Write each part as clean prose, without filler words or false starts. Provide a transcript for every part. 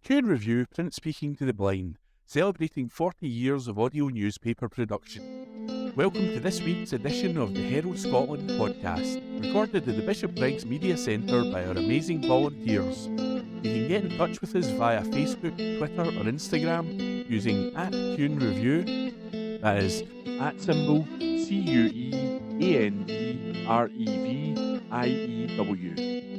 Cant Review print speaking to the blind, celebrating 40 years of audio newspaper production. Welcome to this week's edition of the Herald Scotland podcast, recorded at the Bishop Briggs Media Centre by our amazing volunteers. You can get in touch with us via Facebook, Twitter or Instagram using @CuneReview, that is @CuneReview.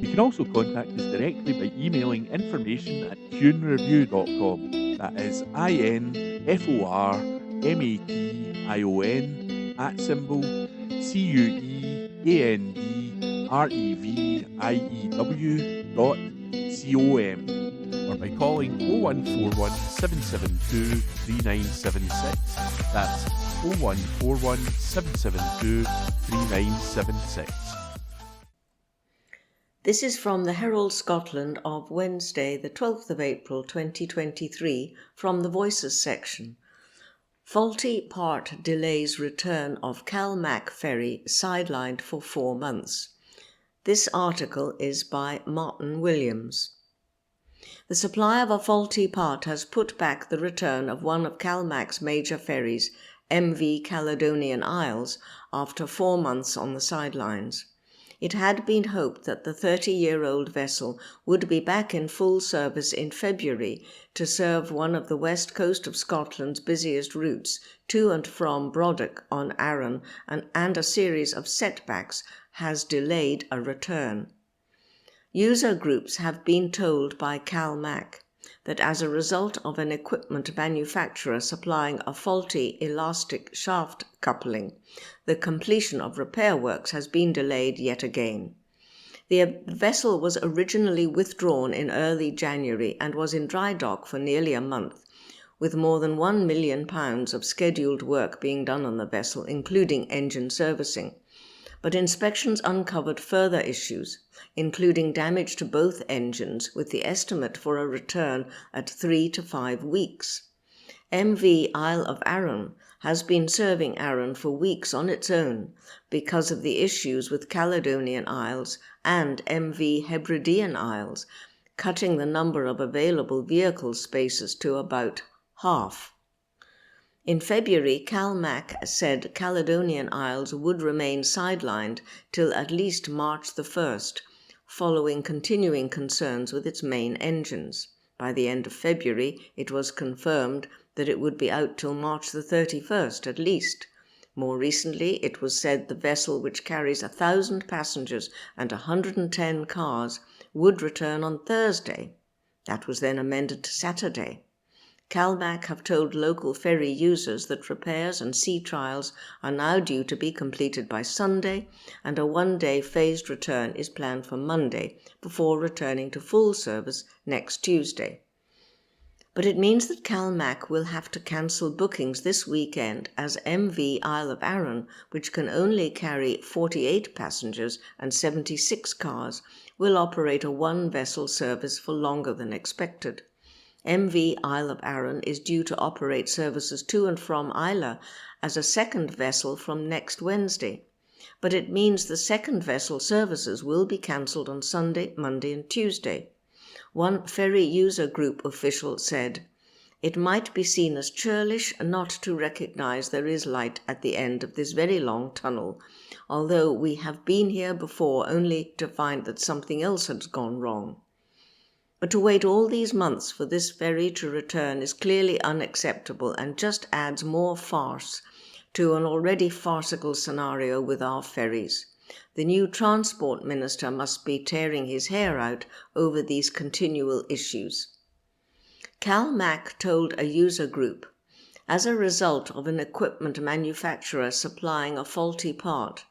You can also contact us directly by emailing information@cunereview.com, that is INFORMATION@CUNEREVIEW.com, or by calling 0141 772 3976. That's 0141 772 3976. This is from the Herald Scotland of Wednesday, the 12th of April 2023, from the Voices section. Faulty part delays return of CALMAC ferry sidelined for 4 months. This article is by Martin Williams. The supply of a faulty part has put back the return of one of CALMAC's major ferries, MV Caledonian Isles, after 4 months on the sidelines. It had been hoped that the 30-year-old vessel would be back in full service in February to serve one of the west coast of Scotland's busiest routes to and from Brodick on Arran, and a series of setbacks has delayed a return. User groups have been told by CALMAC that as a result of an equipment manufacturer supplying a faulty elastic shaft coupling, the completion of repair works has been delayed yet again. The vessel was originally withdrawn in early January and was in dry dock for nearly a month, with more than £1 million of scheduled work being done on the vessel, including engine servicing. But inspections uncovered further issues, including damage to both engines, with the estimate for a return at 3 to 5 weeks. MV Isle of Arran has been serving Arran for weeks on its own because of the issues with Caledonian Isles and MV Hebridean Isles, cutting the number of available vehicle spaces to about half. In February, CALMAC said Caledonian Isles would remain sidelined till at least March the 1st, following continuing concerns with its main engines. By the end of February, it was confirmed that it would be out till March the 31st at least. More recently, it was said the vessel, which carries 1,000 passengers and 110 cars, would return on Thursday. That was then amended to Saturday. CALMAC have told local ferry users that repairs and sea trials are now due to be completed by Sunday, and a one-day phased return is planned for Monday before returning to full service next Tuesday. But it means that CALMAC will have to cancel bookings this weekend, as MV Isle of Arran, which can only carry 48 passengers and 76 cars, will operate a one-vessel service for longer than expected. MV Isle of Arran is due to operate services to and from Islay as a second vessel from next Wednesday, but it means the second vessel services will be cancelled on Sunday, Monday and Tuesday. One ferry user group official said, "It might be seen as churlish not to recognise there is light at the end of this very long tunnel, although we have been here before only to find that something else has gone wrong. But to wait all these months for this ferry to return is clearly unacceptable and just adds more farce to an already farcical scenario with our ferries. The new Transport Minister must be tearing his hair out over these continual issues." CALMAC told a user group, as a result of an equipment manufacturer supplying a faulty part,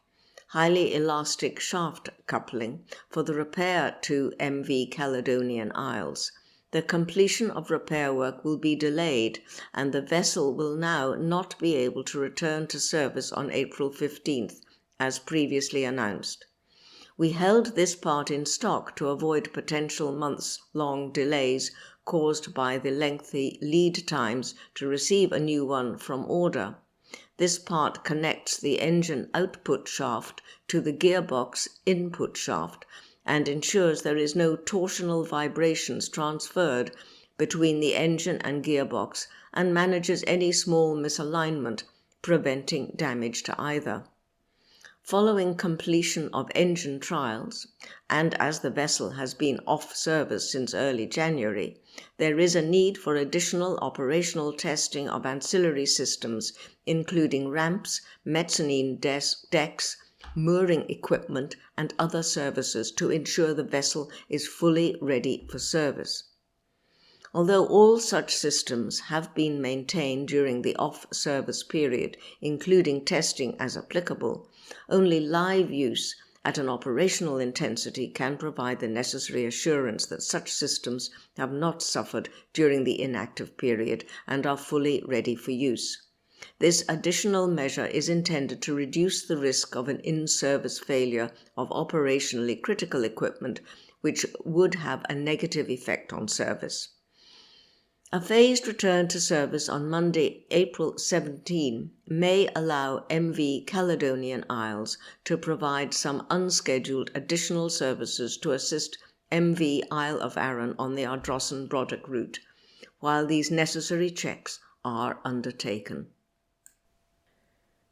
highly elastic shaft coupling, for the repair to MV Caledonian Isles, the completion of repair work will be delayed and the vessel will now not be able to return to service on April 15th, as previously announced. "We held this part in stock to avoid potential months-long delays caused by the lengthy lead times to receive a new one from order. This part connects the engine output shaft to the gearbox input shaft and ensures there is no torsional vibrations transferred between the engine and gearbox and manages any small misalignment, preventing damage to either. Following completion of engine trials, and as the vessel has been off service since early January, there is a need for additional operational testing of ancillary systems, including ramps, mezzanine decks, mooring equipment, and other services to ensure the vessel is fully ready for service. Although all such systems have been maintained during the off-service period, including testing as applicable, only live use at an operational intensity can provide the necessary assurance that such systems have not suffered during the inactive period and are fully ready for use. This additional measure is intended to reduce the risk of an in-service failure of operationally critical equipment, which would have a negative effect on service. A phased return to service on Monday, April 17, may allow MV Caledonian Isles to provide some unscheduled additional services to assist MV Isle of Arran on the Ardrossan-Broddock route, while these necessary checks are undertaken.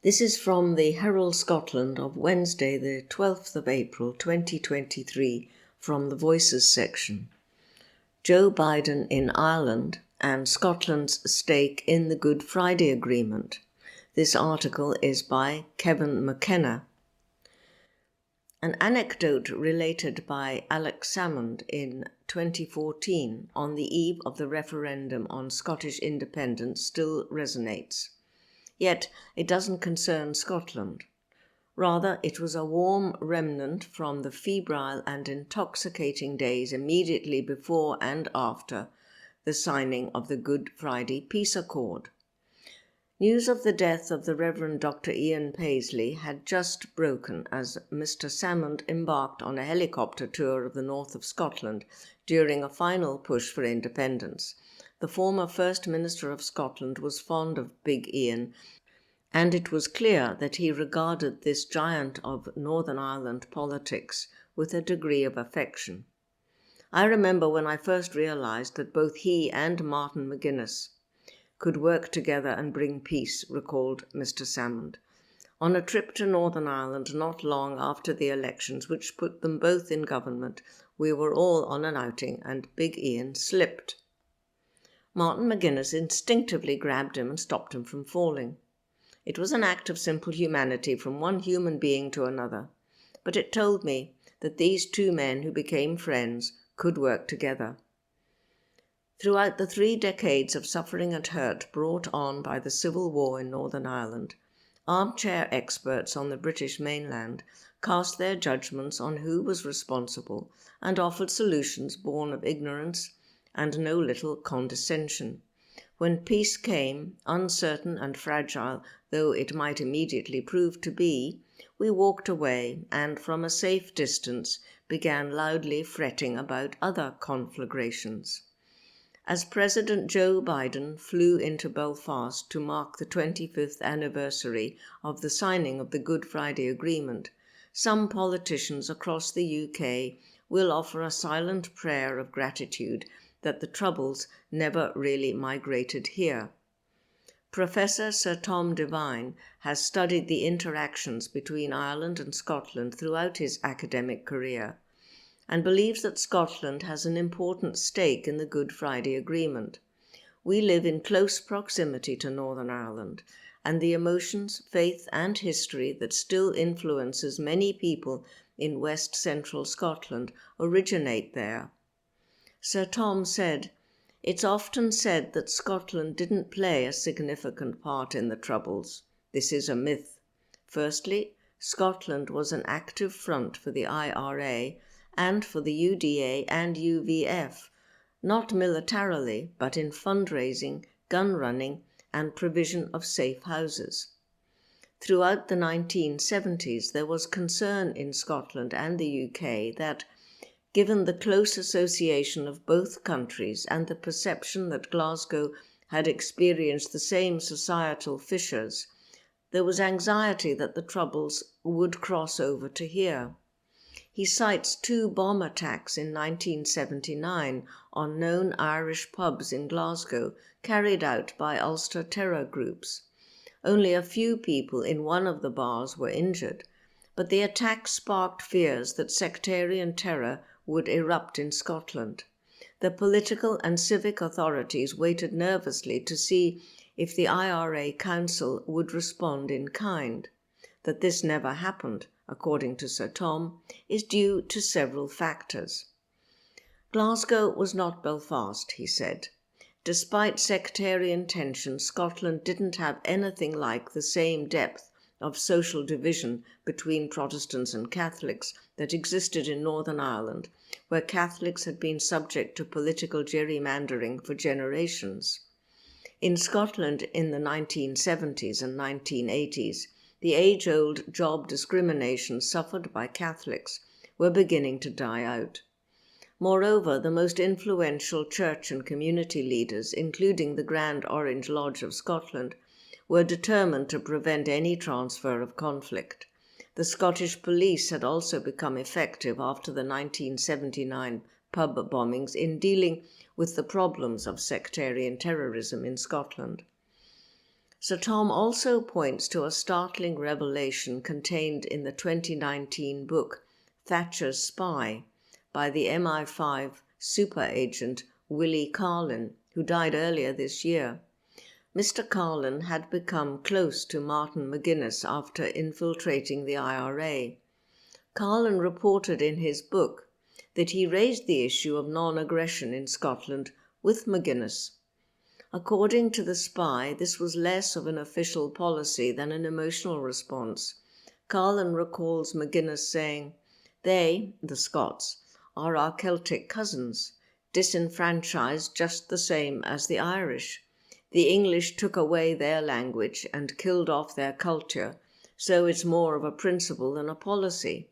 This is from the Herald Scotland of Wednesday, the 12th of April 2023, from the Voices section. Joe Biden in Ireland and Scotland's stake in the Good Friday Agreement. This article is by Kevin McKenna. An anecdote related by Alex Salmond in 2014 on the eve of the referendum on Scottish independence still resonates. Yet it doesn't concern Scotland. Rather, it was a warm remnant from the febrile and intoxicating days immediately before and after the signing of the Good Friday Peace Accord. News of the death of the Reverend Dr. Ian Paisley had just broken as Mr. Salmond embarked on a helicopter tour of the north of Scotland during a final push for independence. The former First Minister of Scotland was fond of Big Ian, and it was clear that he regarded this giant of Northern Ireland politics with a degree of affection. I remember when I first realised that both he and Martin McGuinness could work together and bring peace, recalled Mr. Salmond, on a trip to Northern Ireland not long after the elections which put them both in government. We were all on an outing and Big Ian slipped. Martin McGuinness instinctively grabbed him and stopped him from falling. It was an act of simple humanity from one human being to another, but it told me that these two men who became friends could work together. Throughout the 3 decades of suffering and hurt brought on by the civil war in Northern Ireland, armchair experts on the British mainland cast their judgments on who was responsible and offered solutions born of ignorance and no little condescension. When peace came, uncertain and fragile though it might immediately prove to be, we walked away and from a safe distance began loudly fretting about other conflagrations. As President Joe Biden flew into Belfast to mark the 25th anniversary of the signing of the Good Friday Agreement, some politicians across the UK will offer a silent prayer of gratitude that the Troubles never really migrated here. Professor Sir Tom Devine has studied the interactions between Ireland and Scotland throughout his academic career and believes that Scotland has an important stake in the Good Friday Agreement. We live in close proximity to Northern Ireland, and the emotions, faith and history that still influences many people in West Central Scotland originate there. Sir Tom said, "It's often said that Scotland didn't play a significant part in the Troubles. This is a myth. Firstly, Scotland was an active front for the IRA and for the UDA and UVF, not militarily, but in fundraising, gun running, and provision of safe houses. Throughout the 1970s, there was concern in Scotland and the UK that, given the close association of both countries and the perception that Glasgow had experienced the same societal fissures, there was anxiety that the Troubles would cross over to here. He cites 2 bomb attacks in 1979 on known Irish pubs in Glasgow carried out by Ulster terror groups. Only a few people in one of the bars were injured, but the attacks sparked fears that sectarian terror would erupt in Scotland. The political and civic authorities waited nervously to see if the IRA Council would respond in kind. That this never happened, according to Sir Tom, is due to several factors. Glasgow was not Belfast, he said. Despite sectarian tension, Scotland didn't have anything like the same depth of social division between Protestants and Catholics that existed in Northern Ireland, where Catholics had been subject to political gerrymandering for generations. In Scotland in the 1970s and 1980s, the age-old job discrimination suffered by Catholics were beginning to die out. Moreover, the most influential church and community leaders, including the Grand Orange Lodge of Scotland, were determined to prevent any transfer of conflict. The Scottish police had also become effective after the 1979 pub bombings in dealing with the problems of sectarian terrorism in Scotland. Sir Tom also points to a startling revelation contained in the 2019 book Thatcher's Spy by the MI5 super agent Willie Carlin, who died earlier this year. Mr. Carlin had become close to Martin McGuinness after infiltrating the IRA. Carlin reported in his book that he raised the issue of non-aggression in Scotland with McGuinness. According to the spy, this was less of an official policy than an emotional response. Carlin recalls McGuinness saying, "They, the Scots, are our Celtic cousins, disenfranchised just the same as the Irish. The English took away their language and killed off their culture, so it's more of a principle than a policy.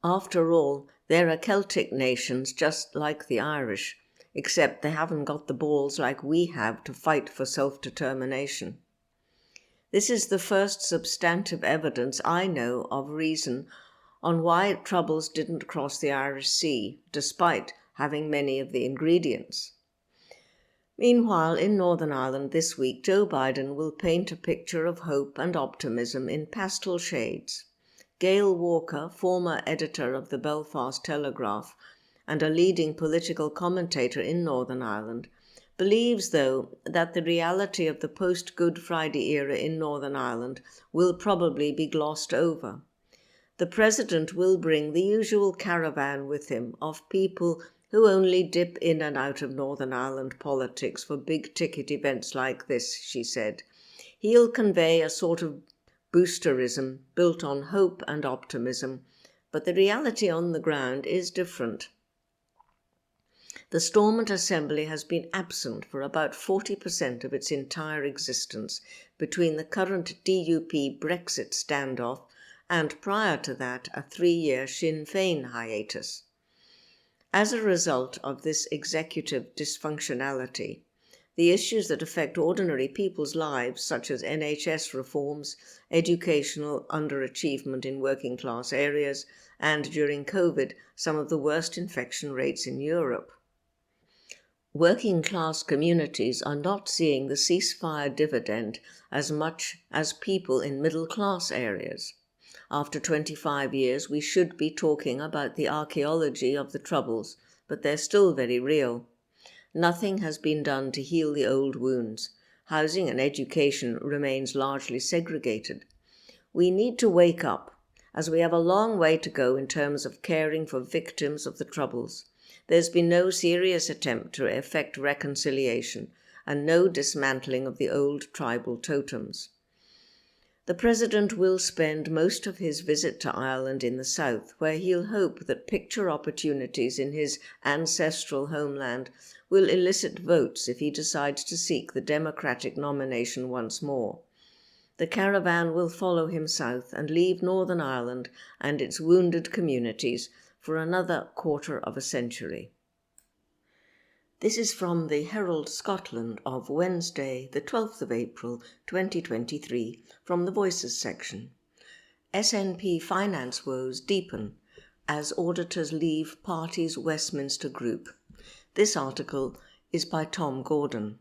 After all, they're a Celtic nations just like the Irish, except they haven't got the balls like we have to fight for self-determination." This is the first substantive evidence I know of reason on why troubles didn't cross the Irish Sea, despite having many of the ingredients. Meanwhile, in Northern Ireland this week, Joe Biden will paint a picture of hope and optimism in pastel shades. Gail Walker, former editor of the Belfast Telegraph and a leading political commentator in Northern Ireland, believes, though, that the reality of the post-Good Friday era in Northern Ireland will probably be glossed over. The president will bring the usual caravan with him of people who only dip in and out of Northern Ireland politics for big-ticket events like this, she said. He'll convey a sort of boosterism built on hope and optimism, but the reality on the ground is different. The Stormont Assembly has been absent for about 40% of its entire existence between the current DUP Brexit standoff and, prior to that, a 3-year Sinn Féin hiatus. As a result of this executive dysfunctionality, the issues that affect ordinary people's lives, such as NHS reforms, educational underachievement in working class areas, and during COVID, some of the worst infection rates in Europe. Working class communities are not seeing the ceasefire dividend as much as people in middle class areas. After 25 years, we should be talking about the archaeology of the Troubles, but they're still very real. Nothing has been done to heal the old wounds. Housing and education remains largely segregated. We need to wake up, as we have a long way to go in terms of caring for victims of the Troubles. There's been no serious attempt to effect reconciliation and no dismantling of the old tribal totems. The President will spend most of his visit to Ireland in the south, where he'll hope that picture opportunities in his ancestral homeland will elicit votes if he decides to seek the Democratic nomination once more. The caravan will follow him south and leave Northern Ireland and its wounded communities for another quarter of a century. This is from the Herald Scotland of Wednesday, the 12th of April, 2023, from the Voices section. SNP finance woes deepen. as auditors leave party's Westminster Group. This article is by Tom Gordon.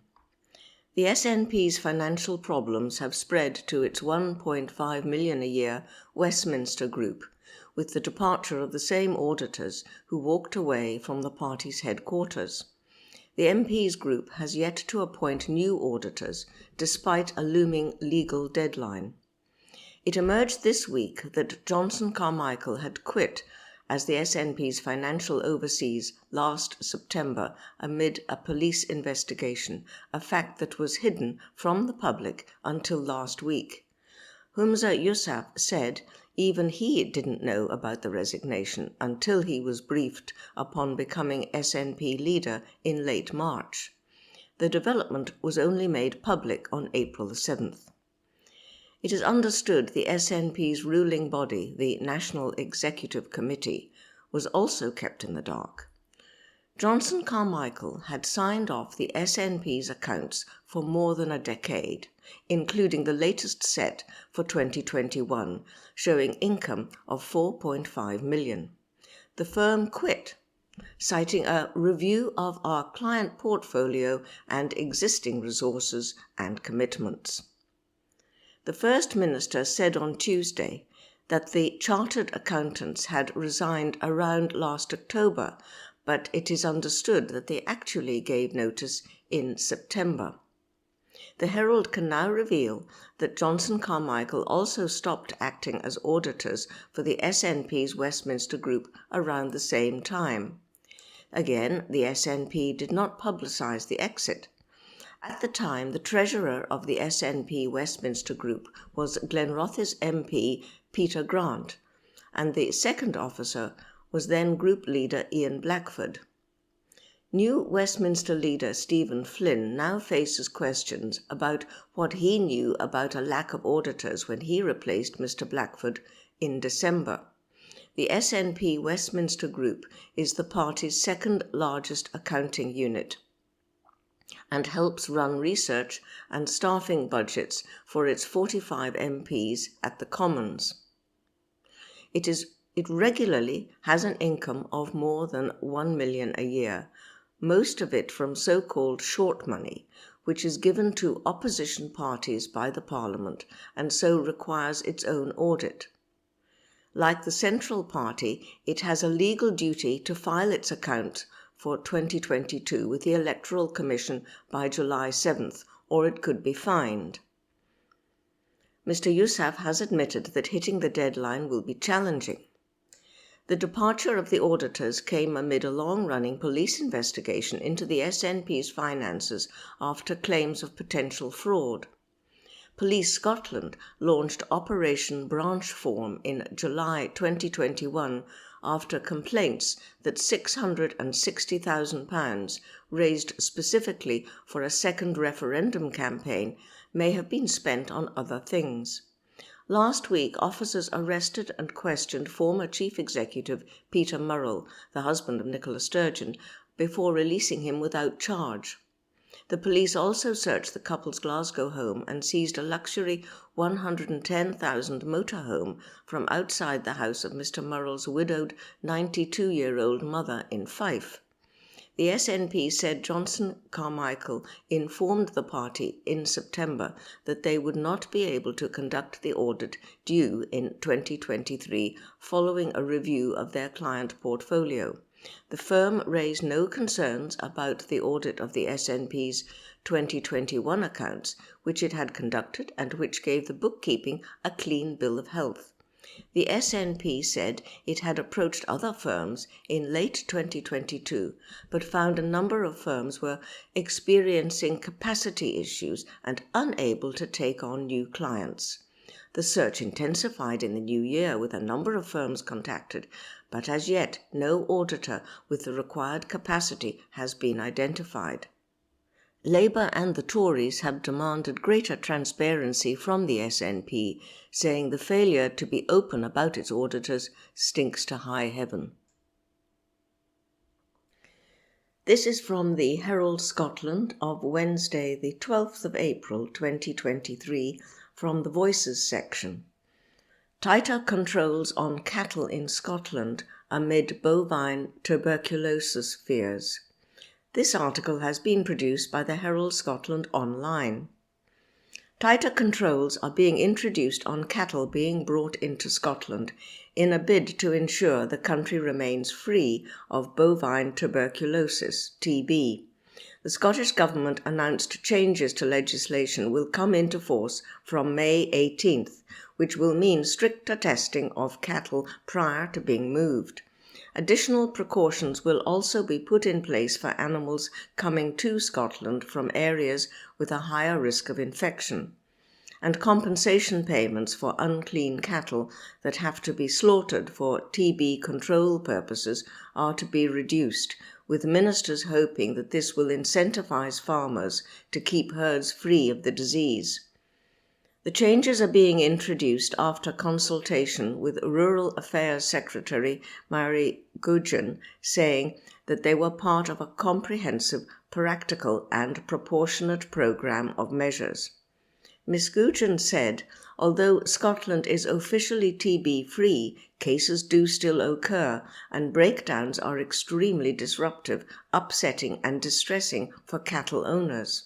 The SNP's financial problems have spread to its 1.5 million a year Westminster Group, with the departure of the same auditors who walked away from the party's headquarters. The MP's group has yet to appoint new auditors, despite a looming legal deadline. It emerged this week that Johnson Carmichael had quit as the SNP's financial overseas last September amid a police investigation, a fact that was hidden from the public until last week. Humza Yousaf said even he didn't know about the resignation until he was briefed upon becoming SNP leader in late March. The development was only made public on April 7th. It is understood the SNP's ruling body, the National Executive Committee, was also kept in the dark. Johnson Carmichael had signed off the SNP's accounts for more than a decade, including the latest set for 2021, showing income of 4.5 million. The firm quit, citing a review of our client portfolio and existing resources and commitments. The First Minister said on Tuesday that the chartered accountants had resigned around last October, but it is understood that they actually gave notice in September. The Herald can now reveal that Johnson Carmichael also stopped acting as auditors for the SNP's Westminster Group around the same time. Again, the SNP did not publicise the exit. At the time, the treasurer of the SNP Westminster Group was Glenrothes MP Peter Grant, and the second officer was then group leader Ian Blackford. New Westminster leader Stephen Flynn now faces questions about what he knew about a lack of auditors when he replaced Mr. Blackford in December. The SNP Westminster Group is the party's second largest accounting unit and helps run research and staffing budgets for its 45 MPs at the Commons. It regularly has an income of more than 1 million a year, most of it from so-called short money, which is given to opposition parties by the Parliament and so requires its own audit. Like the Central Party, it has a legal duty to file its accounts for 2022 with the Electoral Commission by July 7th, or it could be fined. Mr. Yousaf has admitted that hitting the deadline will be challenging. The departure of the auditors came amid a long-running police investigation into the SNP's finances after claims of potential fraud. Police Scotland launched Operation Branchform in July 2021 after complaints that £660,000 raised specifically for a second referendum campaign may have been spent on other things. Last week, officers arrested and questioned former Chief Executive Peter Murrell, the husband of Nicola Sturgeon, before releasing him without charge. The police also searched the couple's Glasgow home and seized a luxury 110,000 motorhome from outside the house of Mr. Murrell's widowed 92-year-old mother in Fife. The SNP said Johnson Carmichael informed the party in September that they would not be able to conduct the audit due in 2023 following a review of their client portfolio. The firm raised no concerns about the audit of the SNP's 2021 accounts, which it had conducted and which gave the bookkeeping a clean bill of health. The SNP said it had approached other firms in late 2022, but found a number of firms were experiencing capacity issues and unable to take on new clients. The search intensified in the new year with a number of firms contacted, but as yet no auditor with the required capacity has been identified. Labour and the Tories have demanded greater transparency from the SNP, saying the failure to be open about its auditors stinks to high heaven. This is from the Herald Scotland of Wednesday, the 12th of April 2023, from the Voices section. Tighter controls on cattle in Scotland amid bovine tuberculosis fears. This article has been produced by the Herald Scotland Online. Tighter controls are being introduced on cattle being brought into Scotland in a bid to ensure the country remains free of bovine tuberculosis, TB. The Scottish Government announced changes to legislation will come into force from May 18th, which will mean stricter testing of cattle prior to being moved. Additional precautions will also be put in place for animals coming to Scotland from areas with a higher risk of infection. And compensation payments for unclean cattle that have to be slaughtered for TB control purposes are to be reduced, with ministers hoping that this will incentivise farmers to keep herds free of the disease. The changes are being introduced after consultation with Rural Affairs Secretary Mary Gudgeon, saying that they were part of a comprehensive, practical and proportionate programme of measures. Ms Gudgeon said, although Scotland is officially TB-free, cases do still occur and breakdowns are extremely disruptive, upsetting and distressing for cattle owners.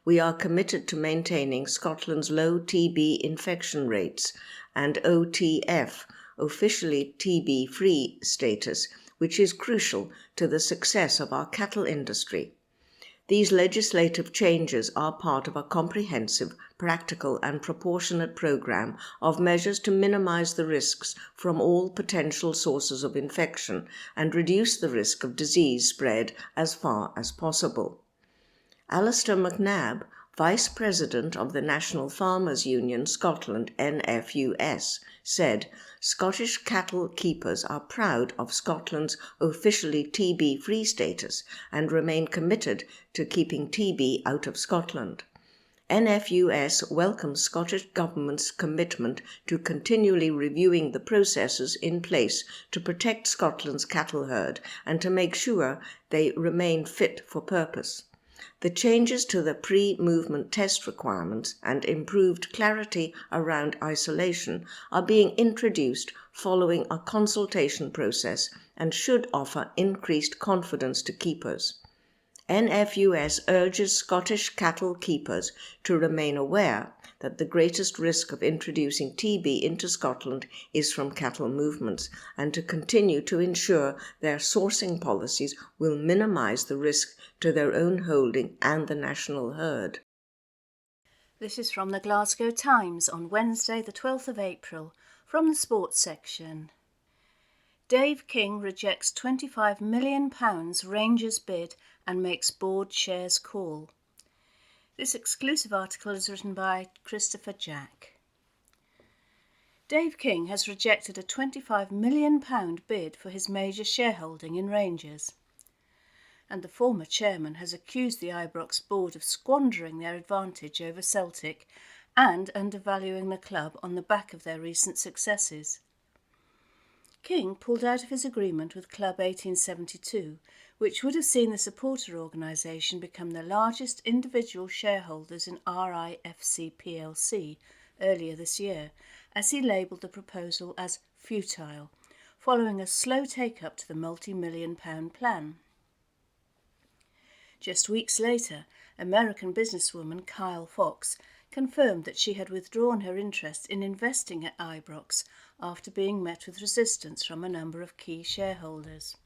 We are committed to maintaining Scotland's low TB infection rates and OTF, officially TB-free status, which is crucial to the success of our cattle industry. These legislative changes are part of a comprehensive, practical and proportionate programme of measures to minimise the risks from all potential sources of infection and reduce the risk of disease spread as far as possible. Alistair McNabb, Vice President of the National Farmers Union Scotland NFUS, said Scottish cattle keepers are proud of Scotland's officially TB-free status and remain committed to keeping TB out of Scotland. NFUS welcomes Scottish Government's commitment to continually reviewing the processes in place to protect Scotland's cattle herd and to make sure they remain fit for purpose. The changes to the pre-movement test requirements and improved clarity around isolation are being introduced following a consultation process and should offer increased confidence to keepers. NFUS urges Scottish cattle keepers to remain aware that the greatest risk of introducing TB into Scotland is from cattle movements and to continue to ensure their sourcing policies will minimise the risk to their own holding and the national herd. This is from the Glasgow Times on Wednesday the 12th of April, from the sports section. Dave King rejects £25 million Rangers bid and makes board shares call. This exclusive article is written by Christopher Jack. Dave King has rejected a £25 million bid for his major shareholding in Rangers, and the former chairman has accused the Ibrox board of squandering their advantage over Celtic and undervaluing the club on the back of their recent successes. King pulled out of his agreement with Club 1872, which would have seen the supporter organisation become the largest individual shareholders in RIFC plc earlier this year, as he labelled the proposal as futile, following a slow take-up to the multi-million-pound plan. Just weeks later, American businesswoman Kyle Fox confirmed that she had withdrawn her interest in investing at Ibrox after being met with resistance from a number of key shareholders.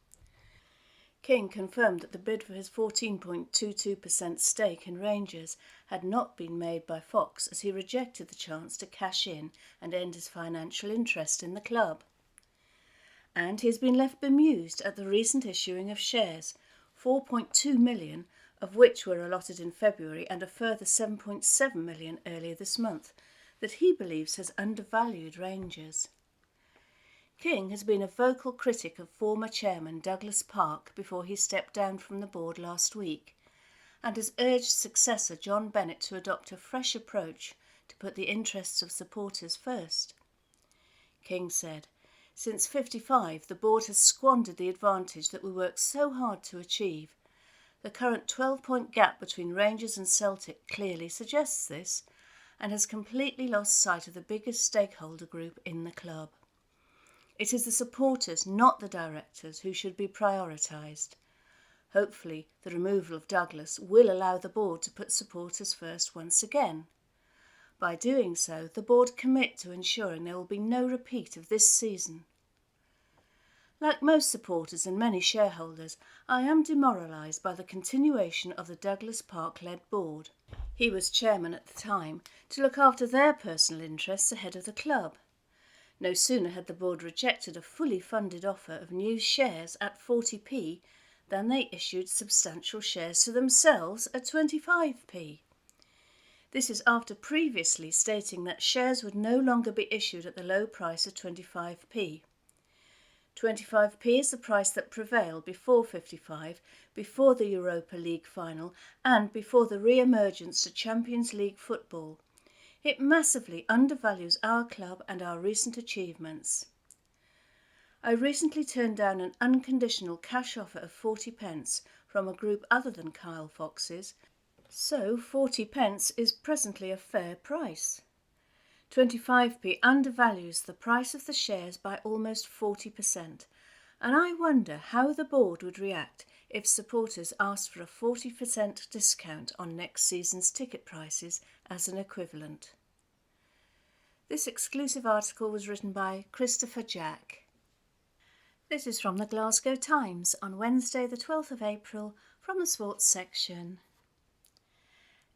King confirmed that the bid for his 14.22% stake in Rangers had not been made by Fox, as he rejected the chance to cash in and end his financial interest in the club. And he has been left bemused at the recent issuing of shares, 4.2 million of which were allotted in February and a further 7.7 million earlier this month, that he believes has undervalued Rangers. King has been a vocal critic of former chairman Douglas Park before he stepped down from the board last week, and has urged successor John Bennett to adopt a fresh approach to put the interests of supporters first. King said, "Since '55, the board has squandered the advantage that we worked so hard to achieve. The current 12-point gap between Rangers and Celtic clearly suggests this, and has completely lost sight of the biggest stakeholder group in the club. It is the supporters, not the directors, who should be prioritised. Hopefully, the removal of Douglas will allow the board to put supporters first once again. By doing so, the board commit to ensuring there will be no repeat of this season. Like most supporters and many shareholders, I am demoralised by the continuation of the Douglas Park-led board. He was chairman at the time to look after their personal interests ahead of the club. No sooner had the board rejected a fully funded offer of new shares at 40p than they issued substantial shares to themselves at 25p. This is after previously stating that shares would no longer be issued at the low price of 25p. 25p is the price that prevailed before 55, before the Europa League final and before the re-emergence to Champions League football. It massively undervalues our club and our recent achievements. I recently turned down an unconditional cash offer of 40p from a group other than Kyle Fox's, so 40p is presently a fair price. 25p undervalues the price of the shares by almost 40%, and I wonder how the board would react if supporters asked for a 40% discount on next season's ticket prices as an equivalent. This exclusive article was written by Christopher Jack. This is from the Glasgow Times on Wednesday the 12th of April from the sports section.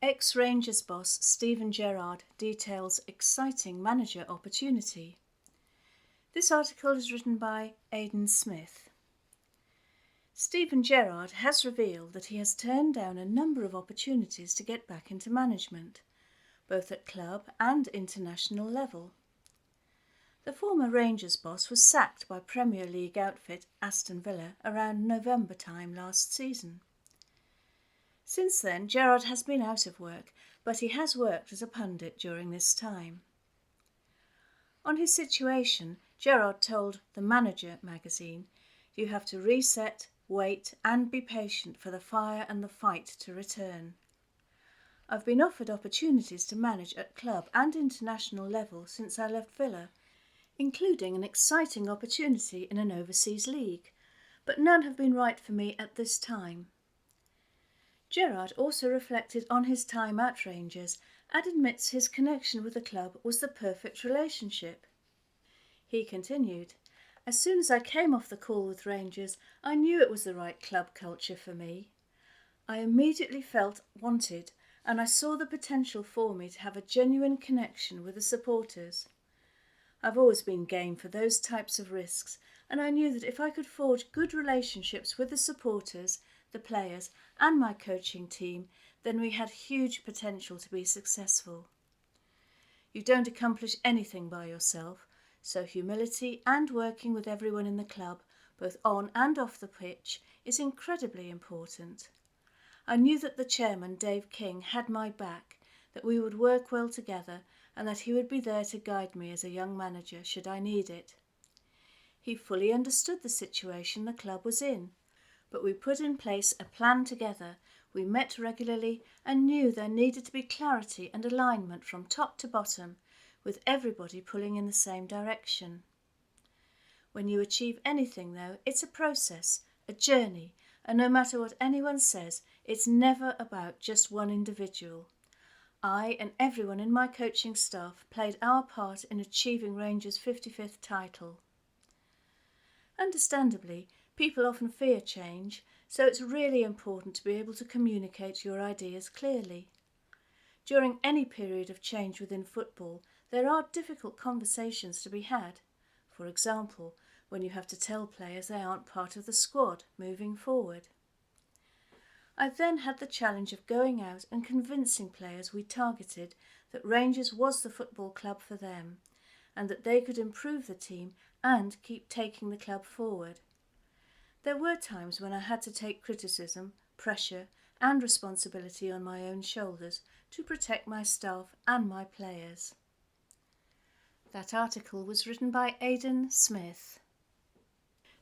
Ex-Rangers boss Steven Gerrard details exciting manager opportunity. This article is written by Aidan Smith. Steven Gerrard has revealed that he has turned down a number of opportunities to get back into management, both at club and international level. The former Rangers boss was sacked by Premier League outfit Aston Villa around November time last season. Since then, Gerrard has been out of work, but he has worked as a pundit during this time. On his situation, Gerrard told The Manager magazine, "You have to reset, wait and be patient for the fire and the fight to return. I've been offered opportunities to manage at club and international level since I left Villa, including an exciting opportunity in an overseas league, but none have been right for me at this time." Gerrard also reflected on his time at Rangers and admits his connection with the club was the perfect relationship. He continued, "As soon as I came off the call with Rangers, I knew it was the right club culture for me. I immediately felt wanted and I saw the potential for me to have a genuine connection with the supporters. I've always been game for those types of risks, and I knew that if I could forge good relationships with the supporters, the players and my coaching team, then we had huge potential to be successful. You don't accomplish anything by yourself, so humility and working with everyone in the club, both on and off the pitch, is incredibly important. I knew that the chairman, Dave King, had my back, that we would work well together and that he would be there to guide me as a young manager should I need it. He fully understood the situation the club was in, but we put in place a plan together. We met regularly and knew there needed to be clarity and alignment from top to bottom, with everybody pulling in the same direction. When you achieve anything, though, it's a process, a journey, and no matter what anyone says, it's never about just one individual. I and everyone in my coaching staff played our part in achieving Rangers' 55th title. Understandably, people often fear change, so it's really important to be able to communicate your ideas clearly. During any period of change within football, there are difficult conversations to be had. For example, when you have to tell players they aren't part of the squad moving forward. I then had the challenge of going out and convincing players we targeted that Rangers was the football club for them, and that they could improve the team and keep taking the club forward. There were times when I had to take criticism, pressure and responsibility on my own shoulders to protect my staff and my players. That article was written by Aidan Smith.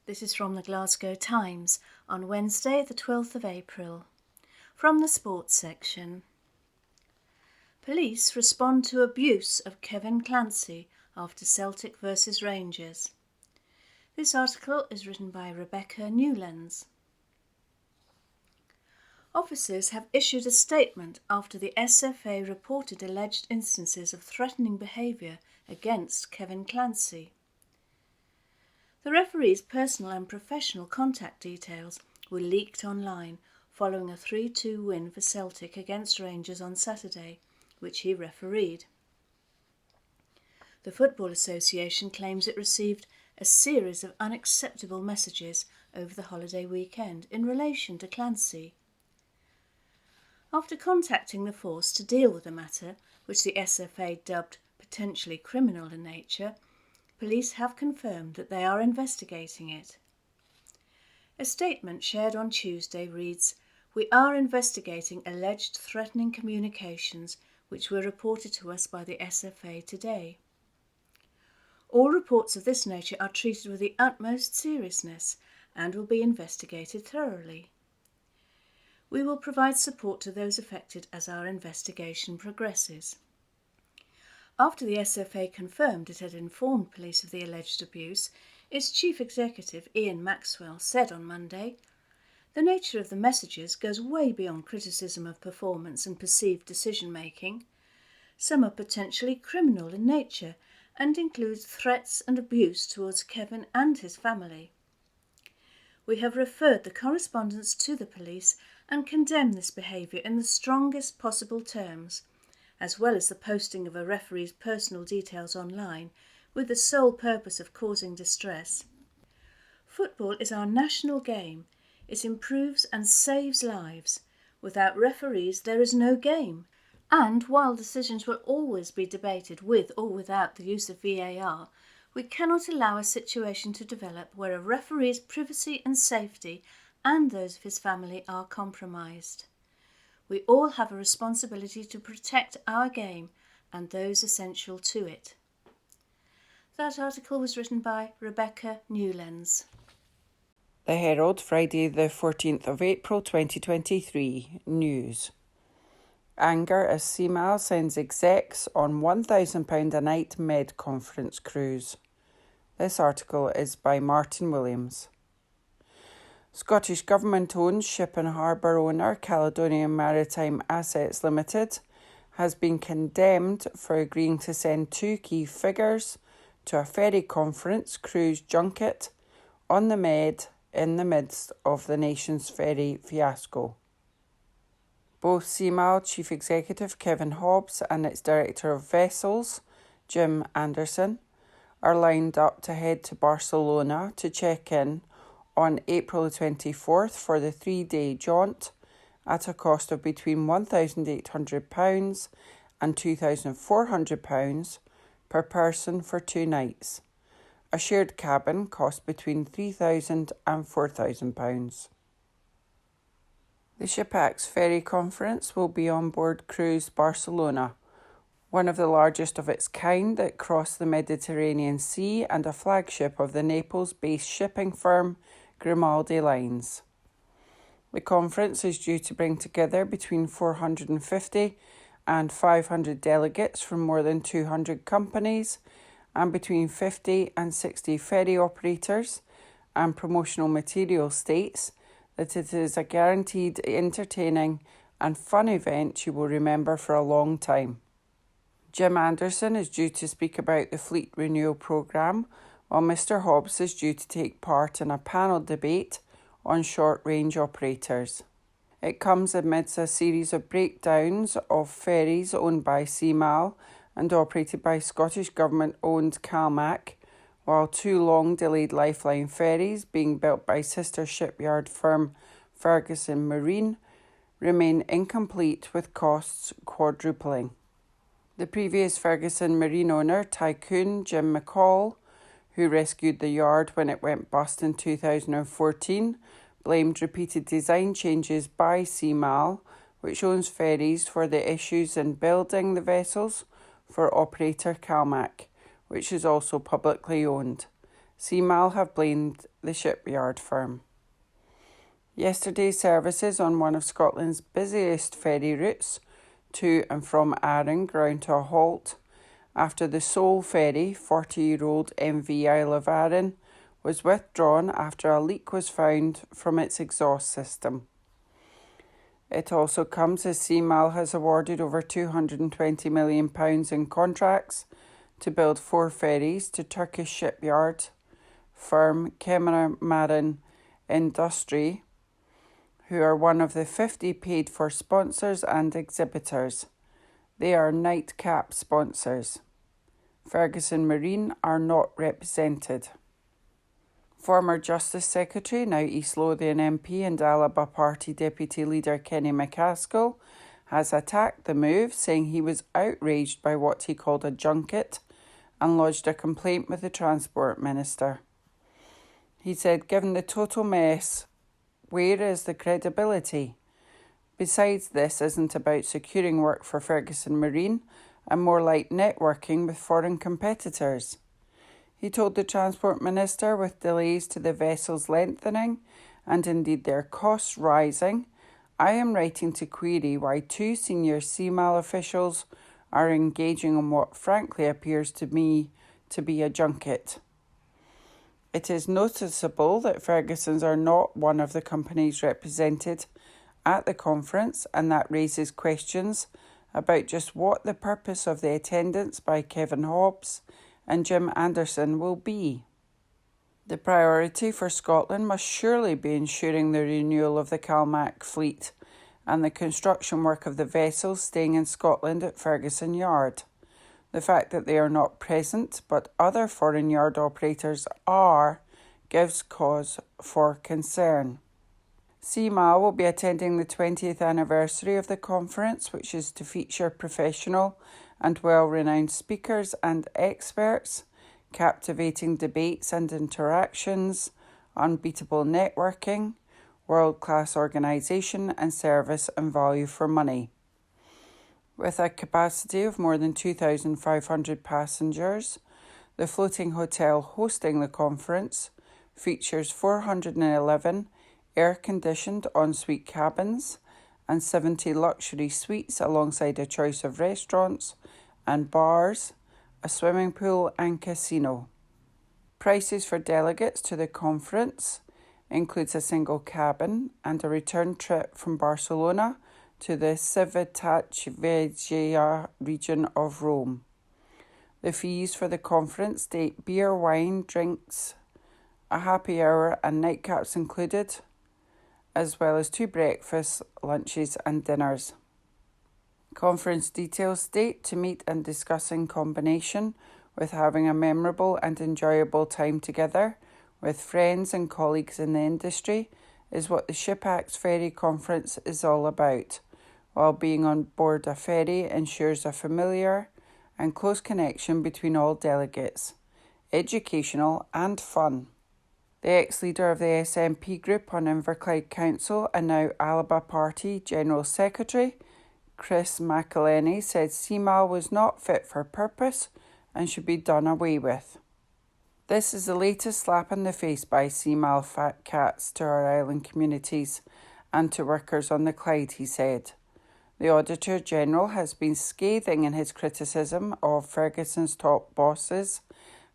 This is from the Glasgow Times on Wednesday the 12th of April. From the sports section. Police respond to abuse of Kevin Clancy after Celtic versus Rangers. This article is written by Rebecca Newlands. Officers have issued a statement after the SFA reported alleged instances of threatening behaviour against Kevin Clancy. The referee's personal and professional contact details were leaked online following a 3-2 win for Celtic against Rangers on Saturday, which he refereed. The Football Association claims it received a series of unacceptable messages over the holiday weekend in relation to Clancy. After contacting the force to deal with the matter, which the SFA dubbed potentially criminal in nature, police have confirmed that they are investigating it. A statement shared on Tuesday reads, "We are investigating alleged threatening communications which were reported to us by the SFA today. All reports of this nature are treated with the utmost seriousness and will be investigated thoroughly. We will provide support to those affected as our investigation progresses." After the SFA confirmed it had informed police of the alleged abuse, its chief executive, Ian Maxwell, said on Monday, "The nature of the messages goes way beyond criticism of performance and perceived decision-making. Some are potentially criminal in nature and include threats and abuse towards Kevin and his family. We have referred the correspondence to the police and condemn this behaviour in the strongest possible terms, as well as the posting of a referee's personal details online with the sole purpose of causing distress. Football is our national game. It improves and saves lives. Without referees, there is no game. And while decisions will always be debated with or without the use of VAR, we cannot allow a situation to develop where a referee's privacy and safety and those of his family are compromised. We all have a responsibility to protect our game and those essential to it." That article was written by Rebecca Newlands. The Herald, Friday the 14th of April 2023. News. Anger as CMAL sends execs on £1,000 a night Med conference cruise. This article is by Martin Williams. Scottish Government owns ship and harbour owner Caledonian Maritime Assets Limited has been condemned for agreeing to send two key figures to a ferry conference cruise junket on the Med in the midst of the nation's ferry fiasco. Both CMAL Chief Executive Kevin Hobbs and its Director of Vessels, Jim Anderson, are lined up to head to Barcelona to check in on April 24th for the 3-day jaunt at a cost of between £1,800 and £2,400 per person for 2 nights. A shared cabin costs between £3,000 and £4,000. The ShipAX Ferry Conference will be on board Cruise Barcelona, one of the largest of its kind that crossed the Mediterranean Sea and a flagship of the Naples-based shipping firm Grimaldi Lines. The conference is due to bring together between 450 and 500 delegates from more than 200 companies and between 50 and 60 ferry operators, and promotional material states that it is a guaranteed entertaining and fun event you will remember for a long time. Jim Anderson is due to speak about the fleet renewal programme, while Mr Hobbs is due to take part in a panel debate on short-range operators. It comes amidst a series of breakdowns of ferries owned by CMAL and operated by Scottish Government-owned CALMAC, while 2 long-delayed lifeline ferries being built by sister shipyard firm Ferguson Marine remain incomplete with costs quadrupling. The previous Ferguson Marine owner, tycoon Jim McCall, who rescued the yard when it went bust in 2014, blamed repeated design changes by CMAL, which owns ferries, for the issues in building the vessels for operator CALMAC, which is also publicly owned. CMAL have blamed the shipyard firm. Yesterday's services on one of Scotland's busiest ferry routes to and from Arran ground to a halt after the sole ferry, 40-year-old MV Isle of Arran, was withdrawn after a leak was found from its exhaust system. It also comes as CMAL has awarded over £220 million in contracts to build 4 ferries to Turkish shipyard firm Kemer Industry, who are one of the 50 paid-for sponsors and exhibitors. They are nightcap sponsors. Ferguson Marine are not represented. Former Justice Secretary, now East Lothian MP and Alba Party Deputy Leader Kenny McCaskill, has attacked the move, saying he was outraged by what he called a junket and lodged a complaint with the Transport Minister. He said, given the total mess, where is the credibility? Besides, this isn't about securing work for Ferguson Marine and more like networking with foreign competitors. He told the Transport Minister, with delays to the vessels lengthening and indeed their costs rising, I am writing to query why 2 senior CMAL officials are engaging on what frankly appears to me to be a junket. It is noticeable that Ferguson's are not one of the companies represented at the conference, and that raises questions about just what the purpose of the attendance by Kevin Hobbs and Jim Anderson will be. The priority for Scotland must surely be ensuring the renewal of the CALMAC fleet and the construction work of the vessels staying in Scotland at Ferguson Yard. The fact that they are not present, but other foreign yard operators are, gives cause for concern. CMAL will be attending the 20th anniversary of the conference, which is to feature professional and well-renowned speakers and experts, captivating debates and interactions, unbeatable networking, world-class organisation and service and value for money. With a capacity of more than 2,500 passengers, the floating hotel hosting the conference features 411 air-conditioned ensuite cabins and 70 luxury suites alongside a choice of restaurants and bars, a swimming pool and casino. Prices for delegates to the conference includes a single cabin and a return trip from Barcelona to the Civitavecchia region of Rome. The fees for the conference state beer, wine, drinks, a happy hour and nightcaps included, as well as 2 breakfasts, lunches and dinners. Conference details state to meet and discuss in combination with having a memorable and enjoyable time together with friends and colleagues in the industry is what the ShipActs Ferry Conference is all about, while being on board a ferry ensures a familiar and close connection between all delegates, educational and fun. The ex-leader of the SNP group on Inverclyde Council and now Alba Party General Secretary, Chris McElhenney, said CMAL was not fit for purpose and should be done away with. This is the latest slap in the face by CMAL fat cats to our island communities and to workers on the Clyde, he said. The Auditor General has been scathing in his criticism of Ferguson's top bosses,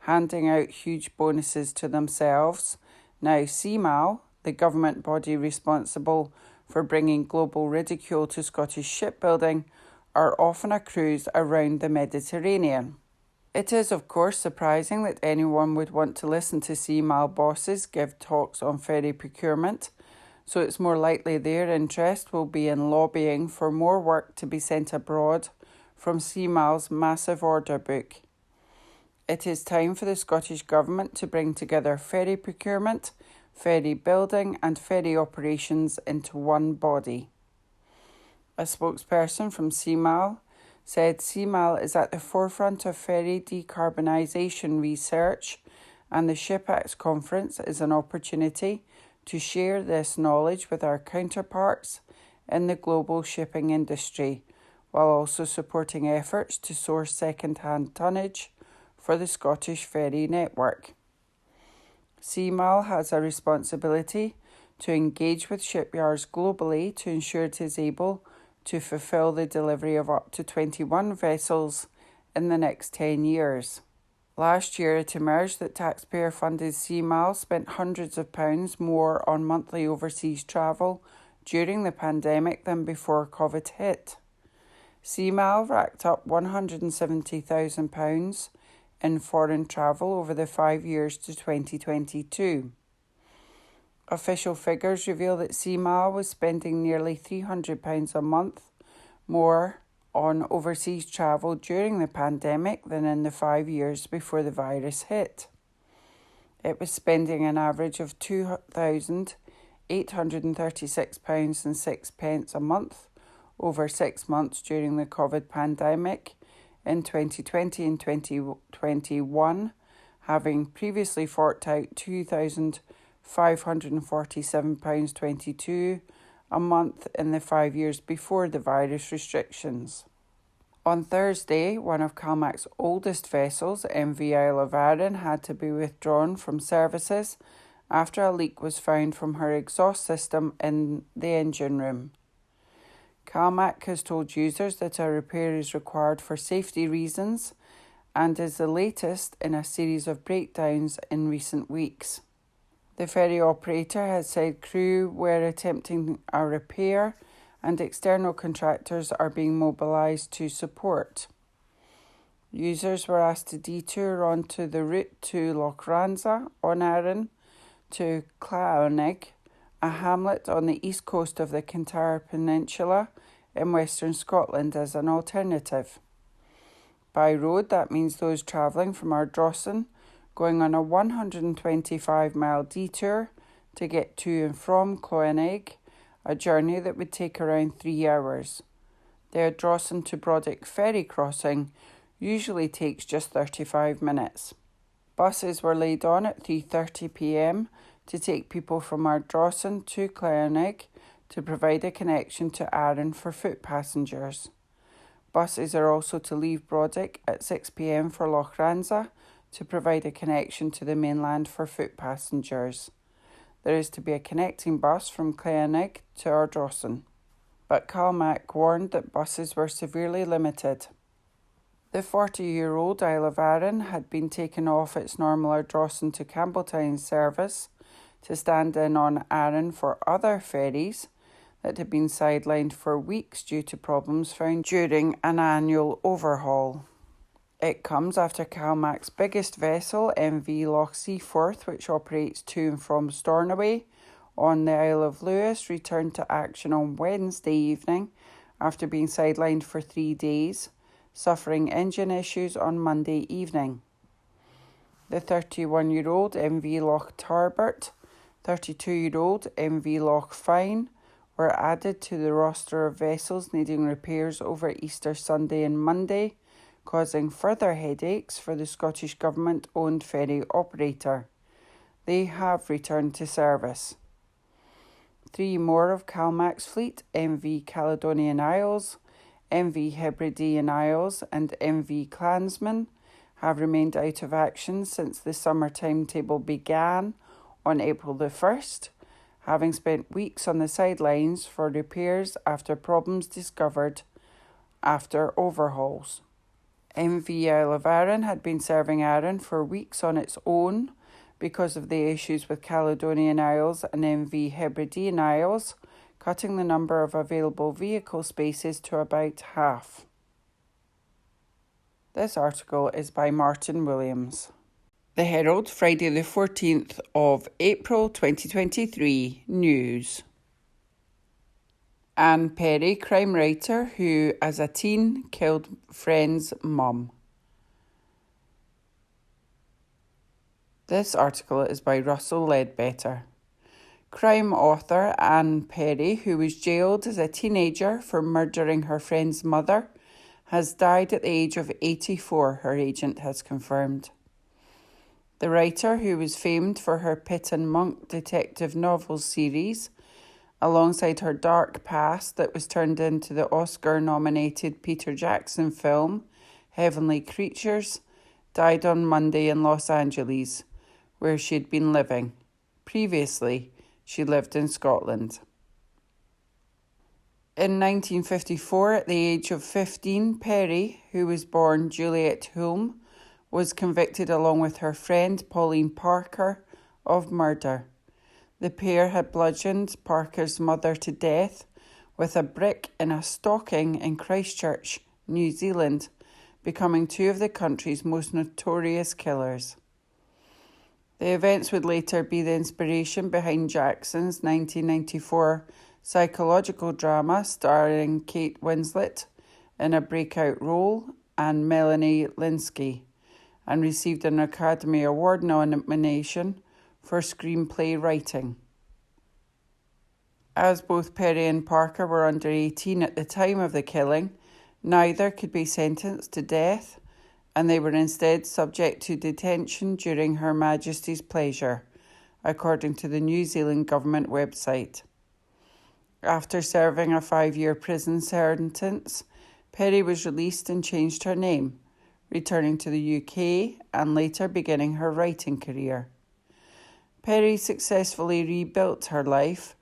handing out huge bonuses to themselves. Now CMAL, the government body responsible for bringing global ridicule to Scottish shipbuilding, are off on a cruise around the Mediterranean. It is, of course, surprising that anyone would want to listen to CMAL bosses give talks on ferry procurement, so it's more likely their interest will be in lobbying for more work to be sent abroad from CMAL's massive order book. It is time for the Scottish Government to bring together ferry procurement, ferry building and ferry operations into one body. A spokesperson from CMAL said CMAL is at the forefront of ferry decarbonisation research, and the ShipActs conference is an opportunity to share this knowledge with our counterparts in the global shipping industry, while also supporting efforts to source second-hand tonnage for the Scottish ferry network. CMAL has a responsibility to engage with shipyards globally to ensure it is able to fulfil the delivery of up to 21 vessels in the next 10 years. Last year it emerged that taxpayer-funded CMAL spent hundreds of pounds more on monthly overseas travel during the pandemic than before COVID hit. CMAL racked up £170,000 in foreign travel over the 5 years to 2022. Official figures reveal that CMAL was spending nearly £300 a month more on overseas travel during the pandemic than in the 5 years before the virus hit. It was spending an average of £2,836.06 a month over 6 months during the COVID pandemic in 2020 and 2021, having previously forked out £2,547.22 a month in the 5 years before the virus restrictions. On Thursday, one of CALMAC's oldest vessels, MV Isle of Arran, had to be withdrawn from services after a leak was found from her exhaust system in the engine room. CALMAC has told users that a repair is required for safety reasons and is the latest in a series of breakdowns in recent weeks. The ferry operator has said crew were attempting a repair and external contractors are being mobilised to support. Users were asked to detour onto the route to Lochranza on Arran to Claonig, a hamlet on the east coast of the Kintyre Peninsula in Western Scotland, as an alternative. By road, that means those travelling from Ardrossan going on a 125-mile detour to get to and from Claonig, a journey that would take around 3 hours. The Ardrossan to Brodick ferry crossing usually takes just 35 minutes. Buses were laid on at 3:30 p.m. to take people from Ardrossan to Claonig to provide a connection to Arran for foot passengers. Buses are also to leave Brodick at 6 p.m. for Lochranza to provide a connection to the mainland for foot passengers. There is to be a connecting bus from Claonig to Ardrossan, but CALMAC warned that buses were severely limited. The 40-year-old Isle of Arran had been taken off its normal Ardrossan to Campbelltown service to stand in on Arran for other ferries that had been sidelined for weeks due to problems found during an annual overhaul. It comes after CALMAC's biggest vessel, MV Loch Seaforth, which operates to and from Stornoway on the Isle of Lewis, returned to action on Wednesday evening after being sidelined for 3 days, suffering engine issues on Monday evening. The 31-year-old MV Loch Tarbert, 32-year-old MV Loch Fyne were added to the roster of vessels needing repairs over Easter Sunday and Monday, causing further headaches for the Scottish Government-owned ferry operator. They have returned to service. 3 more of CALMAC's fleet, MV Caledonian Isles, MV Hebridean Isles and MV Clansman, have remained out of action since the summer timetable began on April the 1st, having spent weeks on the sidelines for repairs after problems discovered after overhauls. MV Isle of Arran had been serving Arran for weeks on its own because of the issues with Caledonian Isles and MV Hebridean Isles, cutting the number of available vehicle spaces to about half. This article is by Martin Williams. The Herald, Friday the 14th of April 2023, News. Anne Perry, crime writer who, as a teen, killed friend's mum. This article is by Russell Ledbetter. Crime author Anne Perry, who was jailed as a teenager for murdering her friend's mother, has died at the age of 84, her agent has confirmed. The writer, who was famed for her Pitt and Monk detective novels series, alongside her dark past that was turned into the Oscar-nominated Peter Jackson film Heavenly Creatures, died on Monday in Los Angeles, where she had been living. Previously, she lived in Scotland. In 1954, at the age of 15, Perry, who was born Juliet Hulme, was convicted along with her friend Pauline Parker of murder. The pair had bludgeoned Parker's mother to death with a brick in a stocking in Christchurch, New Zealand, becoming two of the country's most notorious killers. The events would later be the inspiration behind Jackson's 1994 psychological drama starring Kate Winslet in a breakout role and Melanie Lynskey, and received an Academy Award nomination for screenplay writing. As both Perry and Parker were under 18 at the time of the killing, neither could be sentenced to death, and they were instead subject to detention during Her Majesty's pleasure, according to the New Zealand government website. After serving a 5-year prison sentence, Perry was released and changed her name, returning to the UK and later beginning her writing career. Perry successfully rebuilt her life,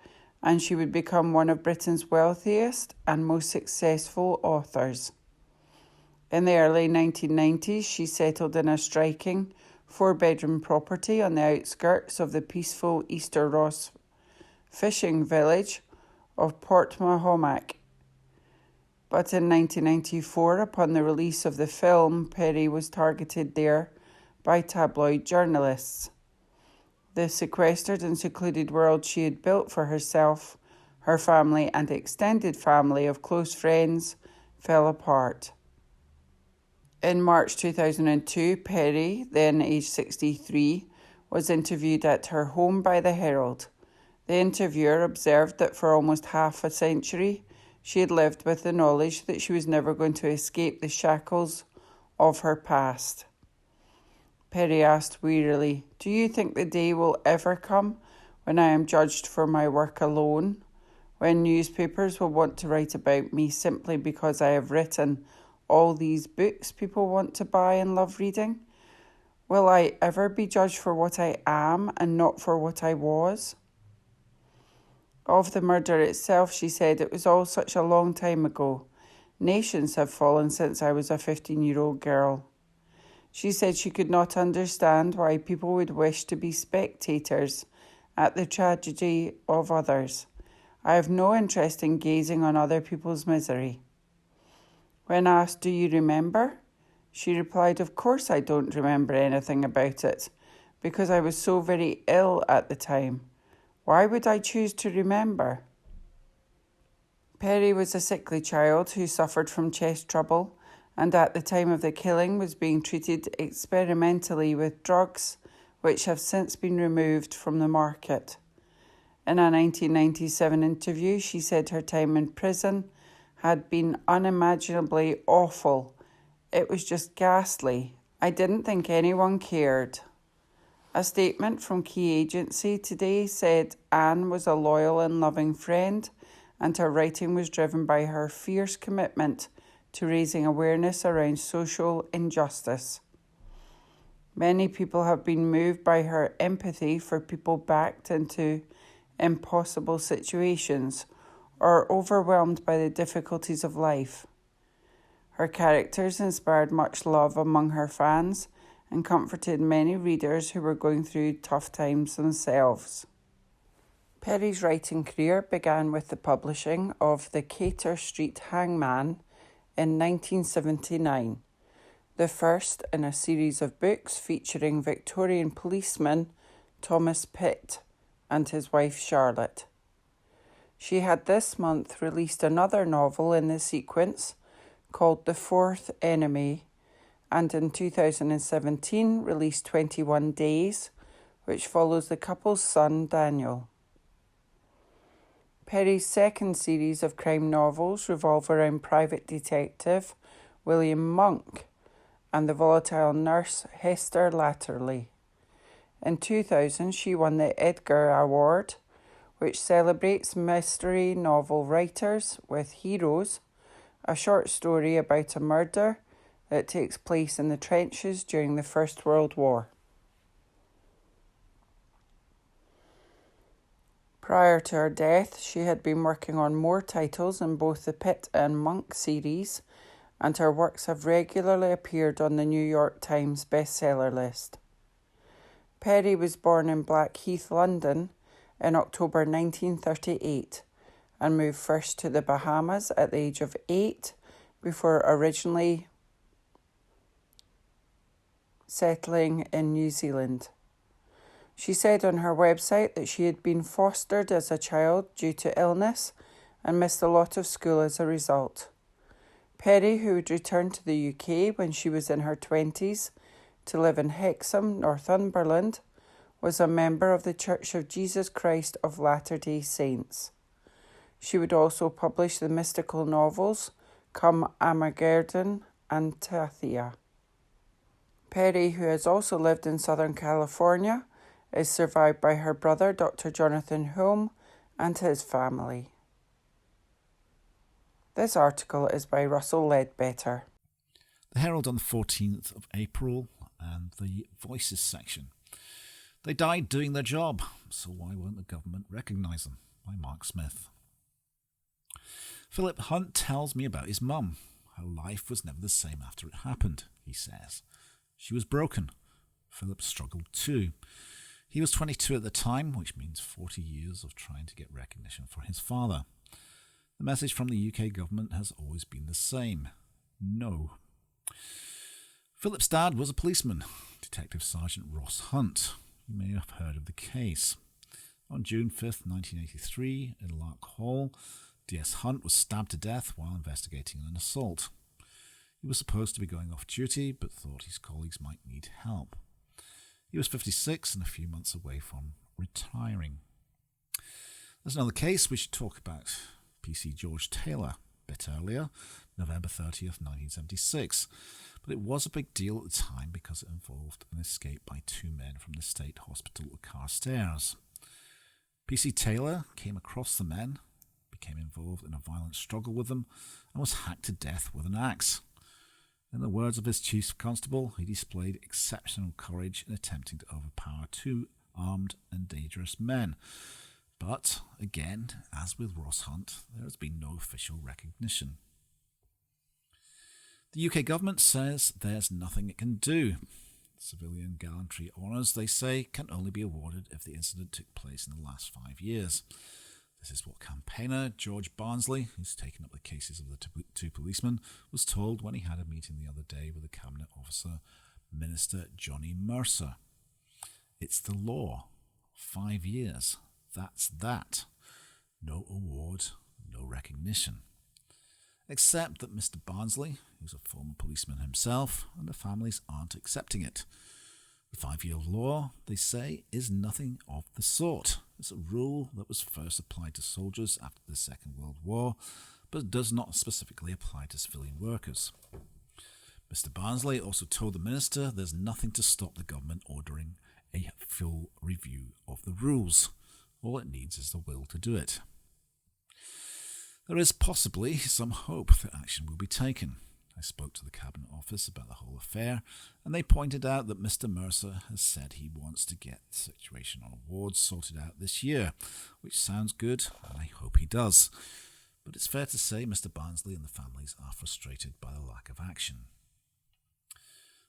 and she would become one of Britain's wealthiest and most successful authors. In the early 1990s, she settled in a striking 4-bedroom property on the outskirts of the peaceful Easter Ross fishing village of Portmahomac. But in 1994, upon the release of the film, Perry was targeted there by tabloid journalists. The sequestered and secluded world she had built for herself, her family and extended family of close friends fell apart. In March 2002, Perry, then aged 63, was interviewed at her home by the Herald. The interviewer observed that for almost half a century, she had lived with the knowledge that she was never going to escape the shackles of her past. Perry asked wearily, "Do you think the day will ever come when I am judged for my work alone? When newspapers will want to write about me simply because I have written all these books people want to buy and love reading? Will I ever be judged for what I am and not for what I was?" Of the murder itself, she said, "It was all such a long time ago. Nations have fallen since I was a 15-year-old girl." She said she could not understand why people would wish to be spectators at the tragedy of others. "I have no interest in gazing on other people's misery." When asked, "Do you remember?" she replied, "Of course I don't remember anything about it, because I was so very ill at the time. Why would I choose to remember?" Perry was a sickly child who suffered from chest trouble, and at the time of the killing was being treated experimentally with drugs which have since been removed from the market. In a 1997 interview, she said her time in prison had been unimaginably awful. "It was just ghastly. I didn't think anyone cared." A statement from Key Agency today said Anne was a loyal and loving friend, and her writing was driven by her fierce commitment to raising awareness around social injustice. Many people have been moved by her empathy for people backed into impossible situations or overwhelmed by the difficulties of life. Her characters inspired much love among her fans and comforted many readers who were going through tough times themselves. Perry's writing career began with the publishing of The Cater Street Hangman in 1979, the first in a series of books featuring Victorian policeman Thomas Pitt and his wife Charlotte. She had this month released another novel in the sequence called The Fourth Enemy, and in 2017 released 21 Days, which follows the couple's son Daniel. Perry's second series of crime novels revolve around private detective William Monk and the volatile nurse Hester Latterly. In 2000, she won the Edgar Award, which celebrates mystery novel writers with Heroes, a short story about a murder that takes place in the trenches during the First World War. Prior to her death, she had been working on more titles in both the Pitt and Monk series and her works have regularly appeared on the New York Times bestseller list. Perry was born in Blackheath, London, in October 1938 and moved first to the Bahamas at the age of 8 before originally settling in New Zealand. She said on her website that she had been fostered as a child due to illness and missed a lot of school as a result. Perry, who would return to the UK when she was in her 20s to live in Hexham, Northumberland, was a member of the Church of Jesus Christ of Latter-day Saints. She would also publish the mystical novels Come Armageddon and Tathia. Perry, who has also lived in Southern California, is survived by her brother, Dr. Jonathan Hulme, and his family. This article is by Russell Ledbetter. The Herald on the 14th of April and the Voices section. They died doing their job, so why won't the government recognise them? By Mark Smith. Philip Hunt tells me about his mum. Her life was never the same after it happened, he says. She was broken. Philip struggled too. He was 22 at the time, which means 40 years of trying to get recognition for his father. The message from the UK government has always been the same. No. Philip's dad was a policeman, Detective Sergeant Ross Hunt. You may have heard of the case. On June 5th, 1983, in Lark Hall, DS Hunt was stabbed to death while investigating an assault. He was supposed to be going off duty, but thought his colleagues might need help. He was 56 and a few months away from retiring. There's another case we should talk about. PC George Taylor, a bit earlier, November 30th, 1976. But it was a big deal at the time because it involved an escape by two men from the state hospital at Carstairs. PC Taylor came across the men, became involved in a violent struggle with them, and was hacked to death with an axe. In the words of his chief constable, he displayed exceptional courage in attempting to overpower two armed and dangerous men. But, again, as with Ross Hunt, there has been no official recognition. The UK government says there's nothing it can do. Civilian gallantry honours, they say, can only be awarded if the incident took place in the last 5 years. This is what campaigner George Barnsley, who's taken up the cases of the two policemen, was told when he had a meeting the other day with the Cabinet Officer, Minister Johnny Mercer. It's the law. 5 years. That's that. No award, no recognition. Except that Mr. Barnsley, who's a former policeman himself, and the families aren't accepting it. The 5-year law, they say, is nothing of the sort. It's a rule that was first applied to soldiers after the Second World War, but does not specifically apply to civilian workers. Mr. Barnsley also told the minister there's nothing to stop the government ordering a full review of the rules. All it needs is the will to do it. There is possibly some hope that action will be taken. I spoke to the Cabinet Office about the whole affair, and they pointed out that Mr. Mercer has said he wants to get the situation on awards sorted out this year, which sounds good, and I hope he does. But it's fair to say Mr. Barnsley and the families are frustrated by the lack of action.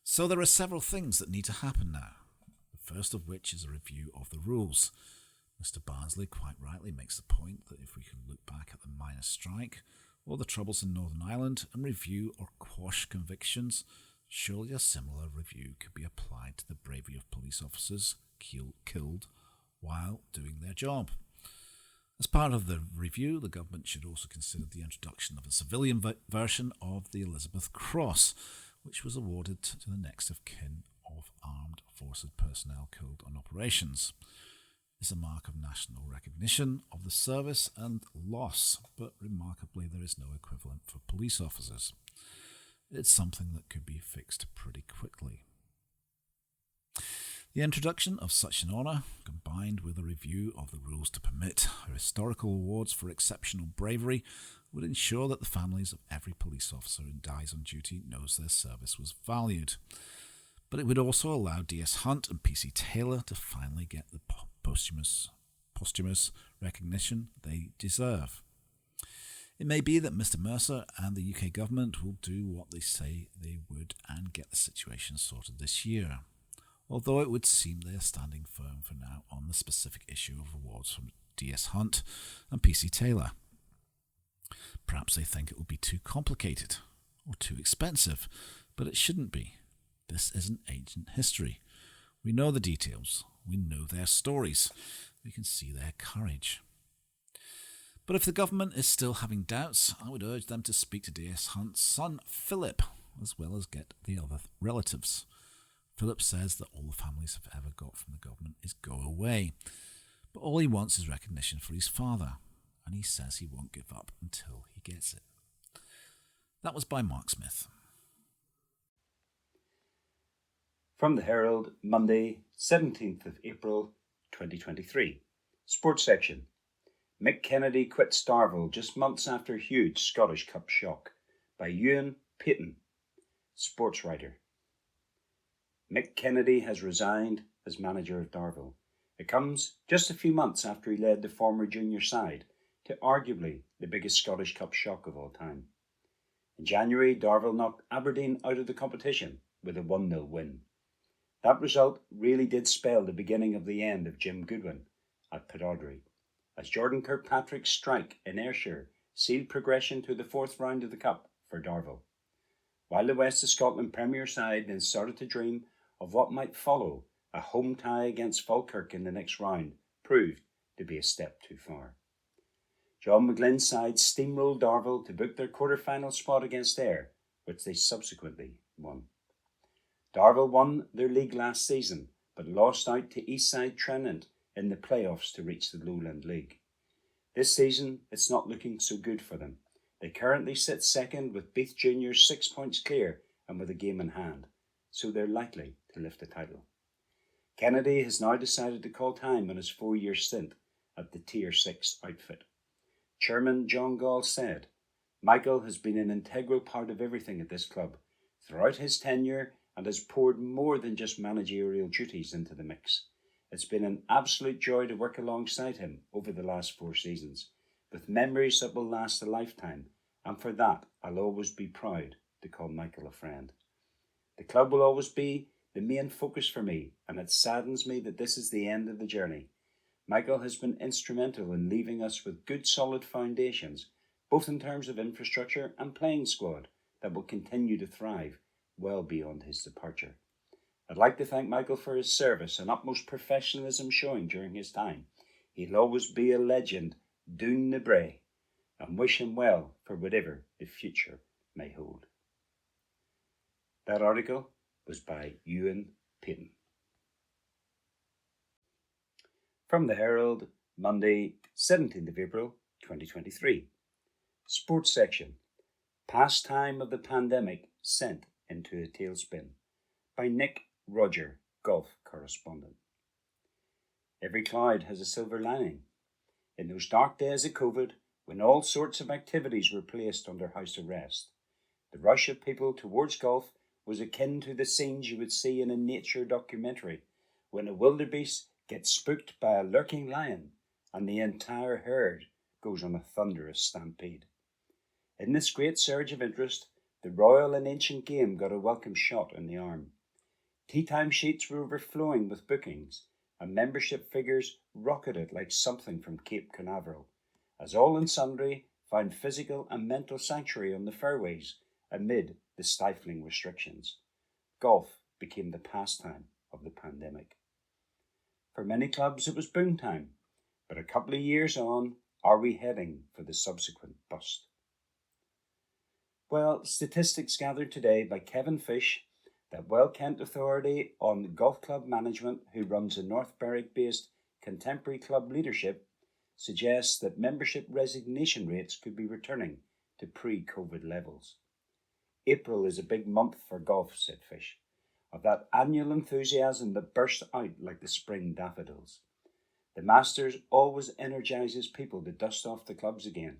So there are several things that need to happen now, the first of which is a review of the rules. Mr. Barnsley quite rightly makes the point that if we can look back at the miners' strike or the troubles in Northern Ireland and review or quash convictions, surely a similar review could be applied to the bravery of police officers killed while doing their job. As part of the review, the government should also consider the introduction of a civilian version of the Elizabeth Cross, which was awarded to the next of kin of armed forces personnel killed on operations. Is a mark of national recognition of the service and loss, but remarkably there is no equivalent for police officers. It's something that could be fixed pretty quickly. The introduction of such an honour, combined with a review of the rules to permit historical awards for exceptional bravery, would ensure that the families of every police officer who dies on duty knows their service was valued. But it would also allow DS Hunt and PC Taylor to finally get the posthumous recognition they deserve. It may be that Mr Mercer and the UK government will do what they say they would and get the situation sorted this year, although it would seem they are standing firm for now on the specific issue of awards from DS Hunt and PC Taylor. Perhaps they think it would be too complicated or too expensive, but it shouldn't be. This isn't ancient history. We know the details. We know their stories. We can see their courage. But if the government is still having doubts, I would urge them to speak to DS Hunt's son, Philip, as well as get the other relatives. Philip says that all the families have ever got from the government is go away, but all he wants is recognition for his father, and he says he won't give up until he gets it. That was by Mark Smith. From the Herald, Monday, 17th of April, 2023. Sports section. Mick Kennedy quits Darvel just months after huge Scottish Cup shock, by Ewan Payton, sports writer. Mick Kennedy has resigned as manager of Darvel. It comes just a few months after he led the former junior side to arguably the biggest Scottish Cup shock of all time. In January, Darvel knocked Aberdeen out of the competition with a 1-0 win. That result really did spell the beginning of the end of Jim Goodwin at Pittodrie, as Jordan Kirkpatrick's strike in Ayrshire sealed progression to the fourth round of the Cup for Darvel, while the West of Scotland Premier side then started to dream of what might follow. A home tie against Falkirk in the next round proved to be a step too far. John McGlynn's side steamrolled Darvel to book their quarter-final spot against Ayr, which they subsequently won. Darvel won their league last season, but lost out to Eastside Tranent in the playoffs to reach the Lowland League. This season, it's not looking so good for them. They currently sit second with Beath Juniors 6 points clear and with a game in hand, so they're likely to lift the title. Kennedy has now decided to call time on his 4-year stint at the Tier 6 outfit. Chairman John Gall said, "Michael has been an integral part of everything at this club throughout his tenure and has poured more than just managerial duties into the mix. It's been an absolute joy to work alongside him over the last 4 seasons, with memories that will last a lifetime, and for that I'll always be proud to call Michael a friend. The club will always be the main focus for me, and it saddens me that this is the end of the journey. Michael has been instrumental in leaving us with good solid foundations, both in terms of infrastructure and playing squad, that will continue to thrive well beyond his departure. I'd like to thank Michael for his service and utmost professionalism shown during his time. He'll always be a legend, doon the bray, and wish him well for whatever the future may hold." That article was by Ewan Payton. From the Herald, Monday, 17th of April, 2023. Sports section. Pastime of the pandemic sent into a tailspin, by Nick Roger, golf correspondent. Every cloud has a silver lining. In those dark days of COVID, when all sorts of activities were placed under house arrest, the rush of people towards golf was akin to the scenes you would see in a nature documentary, when a wildebeest gets spooked by a lurking lion and the entire herd goes on a thunderous stampede. In this great surge of interest, the royal and ancient game got a welcome shot in the arm. Tea time sheets were overflowing with bookings, and membership figures rocketed like something from Cape Canaveral, as all and sundry found physical and mental sanctuary on the fairways amid the stifling restrictions. Golf became the pastime of the pandemic. For many clubs it was boom time, but a couple of years on, are we heading for the subsequent bust? Well, statistics gathered today by Kevin Fish, that Kent authority on golf club management, who runs a North Berwick-based contemporary club leadership, suggests that membership resignation rates could be returning to pre-COVID levels. April is a big month for golf, said Fish, of that annual enthusiasm that bursts out like the spring daffodils. The Masters always energises people to dust off the clubs again.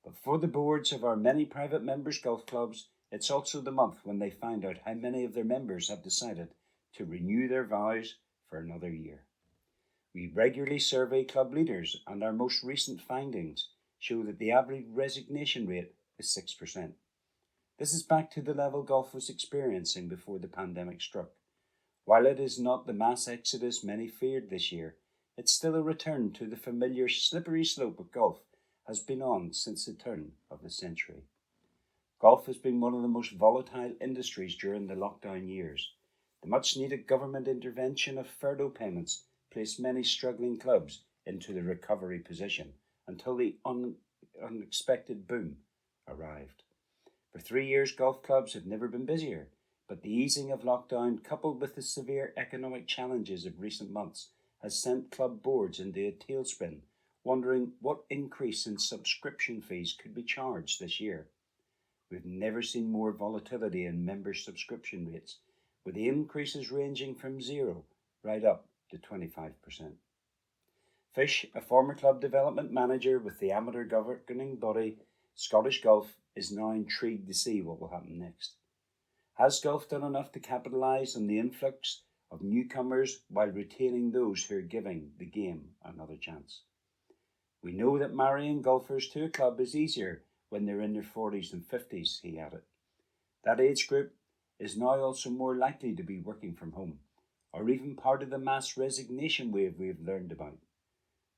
But for the boards of our many private members' golf clubs, it's also the month when they find out how many of their members have decided to renew their vows for another year. We regularly survey club leaders, and our most recent findings show that the average resignation rate is 6%. This is back to the level golf was experiencing before the pandemic struck. While it is not the mass exodus many feared this year, it's still a return to the familiar slippery slope of golf has been on since the turn of the century. Golf has been one of the most volatile industries during the lockdown years. The much-needed government intervention of furlough payments placed many struggling clubs into the recovery position until the unexpected boom arrived. For 3 years, golf clubs have never been busier, but the easing of lockdown, coupled with the severe economic challenges of recent months, has sent club boards into a tailspin, wondering what increase in subscription fees could be charged this year. We've never seen more volatility in member subscription rates, with the increases ranging from 0 right up to 25%. Fish, a former club development manager with the amateur governing body Scottish Golf, is now intrigued to see what will happen next. Has golf done enough to capitalise on the influx of newcomers while retaining those who are giving the game another chance? We know that marrying golfers to a club is easier when they're in their 40s and 50s, he added. That age group is now also more likely to be working from home, or even part of the mass resignation wave we have learned about.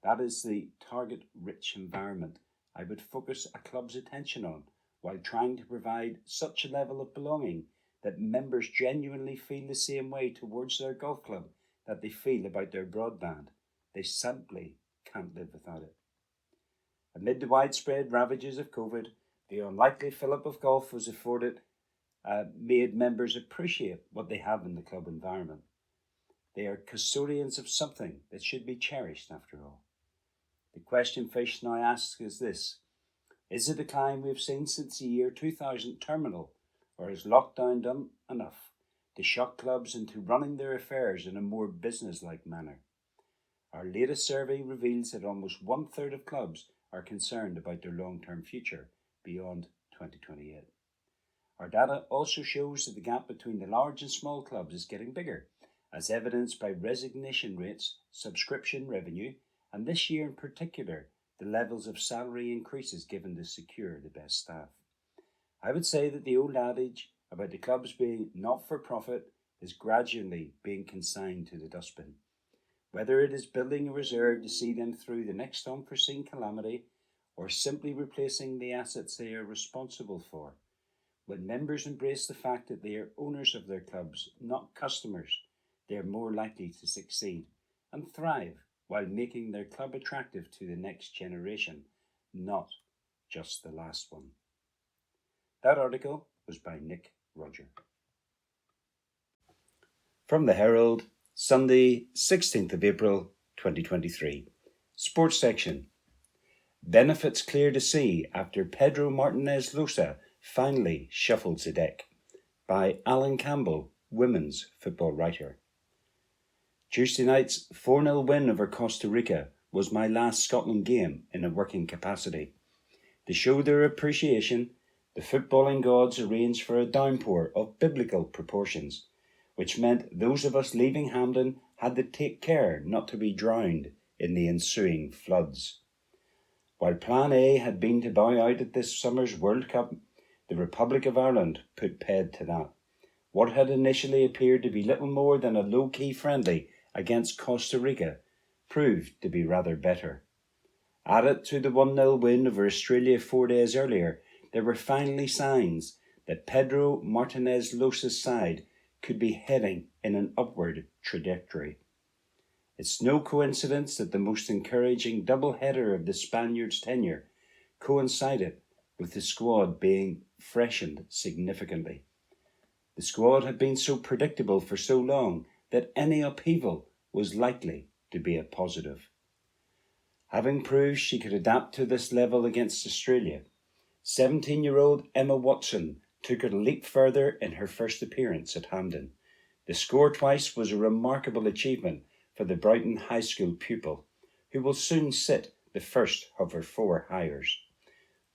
That is the target-rich environment I would focus a club's attention on, while trying to provide such a level of belonging that members genuinely feel the same way towards their golf club that they feel about their broadband. They simply can't live without it. Amid the widespread ravages of COVID, the unlikely fillip of golf was afforded made members appreciate what they have in the club environment. They are custodians of something that should be cherished after all. The question Fish now asks is this: is the decline we've seen since the year 2000 terminal, or has lockdown done enough to shock clubs into running their affairs in a more business-like manner? Our latest survey reveals that almost 1/3 of clubs are concerned about their long-term future beyond 2028. Our data also shows that the gap between the large and small clubs is getting bigger, as evidenced by resignation rates, subscription revenue, and this year in particular, the levels of salary increases given to secure the best staff. I would say that the old adage about the clubs being not-for-profit is gradually being consigned to the dustbin. Whether it is building a reserve to see them through the next unforeseen calamity, or simply replacing the assets they are responsible for, when members embrace the fact that they are owners of their clubs, not customers, they are more likely to succeed and thrive while making their club attractive to the next generation, not just the last one. That article was by Nick Roger. From the Herald, Sunday, 16th of April, 2023. Sports section. Benefits clear to see after Pedro Martinez Losa finally shuffles the deck. By Alan Campbell, women's football writer. Tuesday night's 4-0 win over Costa Rica was my last Scotland game in a working capacity. To show their appreciation, the footballing gods arranged for a downpour of biblical proportions, which meant those of us leaving Hampden had to take care not to be drowned in the ensuing floods. While Plan A had been to bow out at this summer's World Cup, the Republic of Ireland put paid to that. What had initially appeared to be little more than a low-key friendly against Costa Rica proved to be rather better. Added to the 1-0 win over Australia 4 days earlier, there were finally signs that Pedro Martinez Losa's side could be heading in an upward trajectory. It's no coincidence that the most encouraging double-header of the Spaniards' tenure coincided with the squad being freshened significantly. The squad had been so predictable for so long that any upheaval was likely to be a positive. Having proved she could adapt to this level against Australia, 17-year-old Emma Watson took it a leap further in her first appearance at Hampden. The score twice was a remarkable achievement for the Brighton High School pupil, who will soon sit the first of her 4 hires.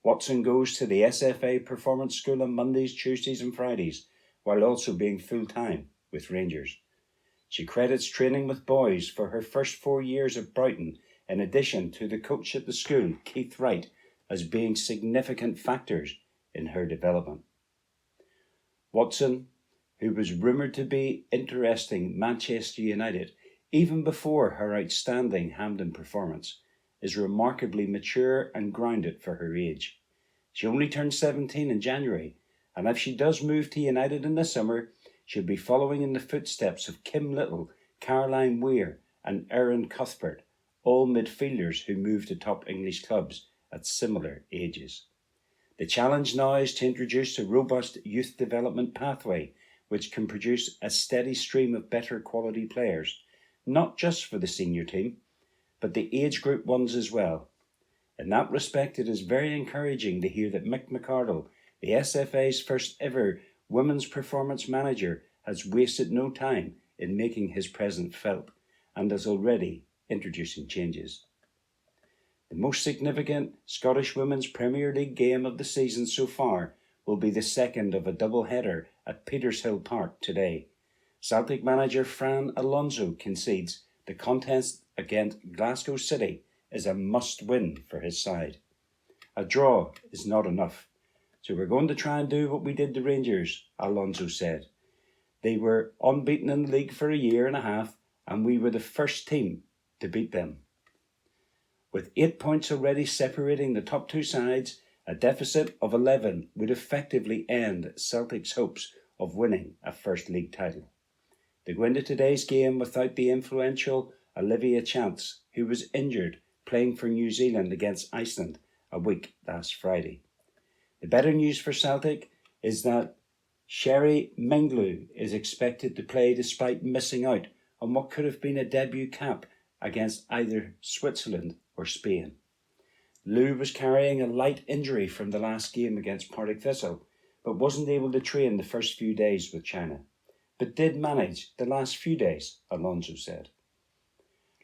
Watson goes to the SFA Performance School on Mondays, Tuesdays and Fridays, while also being full-time with Rangers. She credits training with boys for her first 4 years at Brighton, in addition to the coach at the school, Keith Wright, as being significant factors in her development. Watson, who was rumoured to be interesting Manchester United even before her outstanding Hampden performance, is remarkably mature and grounded for her age. She only turned 17 in January, and if she does move to United in the summer, she'll be following in the footsteps of Kim Little, Caroline Weir and Erin Cuthbert, all midfielders who moved to top English clubs at similar ages. The challenge now is to introduce a robust youth development pathway which can produce a steady stream of better quality players, not just for the senior team, but the age group ones as well. In that respect, it is very encouraging to hear that Mick McArdle, the SFA's first ever women's performance manager, has wasted no time in making his presence felt and is already introducing changes. The most significant Scottish Women's Premier League game of the season so far will be the second of a double-header at Petershill Park today. Celtic manager Fran Alonso concedes the contest against Glasgow City is a must-win for his side. A draw is not enough, so we're going to try and do what we did to Rangers, Alonso said. They were unbeaten in the league for a year and a half, and we were the first team to beat them. With 8 points already separating the top two sides, a deficit of 11 would effectively end Celtic's hopes of winning a First League title. They go into today's game without the influential Olivia Chance, who was injured playing for New Zealand against Iceland a week last Friday. The better news for Celtic is that Sherry Minglu is expected to play despite missing out on what could have been a debut cap against either Switzerland or Spain. Lou was carrying a light injury from the last game against Partick Thistle, but wasn't able to train the first few days with China, but did manage the last few days, Alonso said.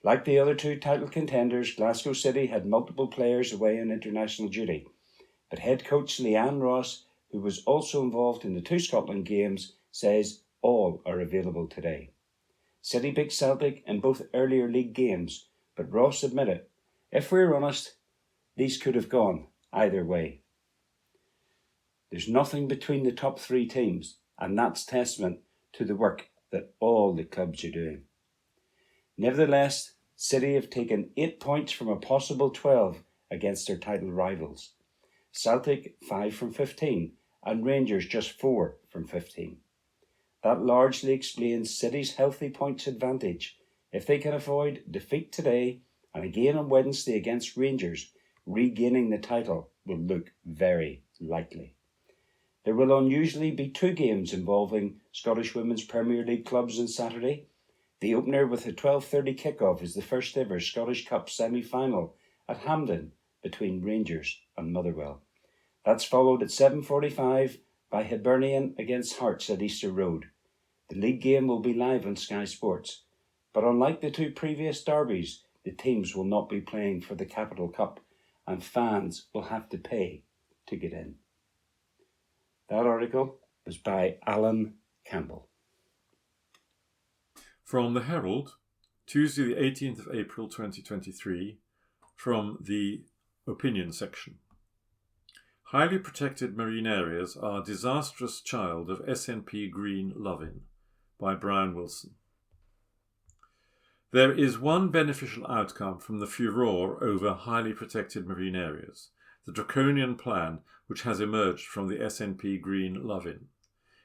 Like the other two title contenders, Glasgow City had multiple players away on international duty, but head coach Leanne Ross, who was also involved in the two Scotland games, says all are available today. City beat Celtic in both earlier league games, but Ross admitted, if we're honest, these could have gone either way. There's nothing between the top three teams, and that's testament to the work that all the clubs are doing. Nevertheless, City have taken 8 points from a possible 12 against their title rivals. Celtic 5 from 15 and Rangers just 4 from 15. That largely explains City's healthy points advantage. If they can avoid defeat today and again on Wednesday against Rangers, regaining the title will look very likely. There will unusually be two games involving Scottish Women's Premier League clubs on Saturday. The opener with a 12:30 kickoff is the first ever Scottish Cup semi-final at Hampden between Rangers and Motherwell. That's followed at 7:45 by Hibernian against Hearts at Easter Road. The league game will be live on Sky Sports, but unlike the two previous derbies, the teams will not be playing for the Capital Cup and fans will have to pay to get in. That article was by Alan Campbell. From the Herald, Tuesday the 18th of April 2023, from the opinion section. Highly protected marine areas are a disastrous child of SNP green loving, by Brian Wilson. There is one beneficial outcome from the furore over highly protected marine areas, the draconian plan which has emerged from the SNP green loving.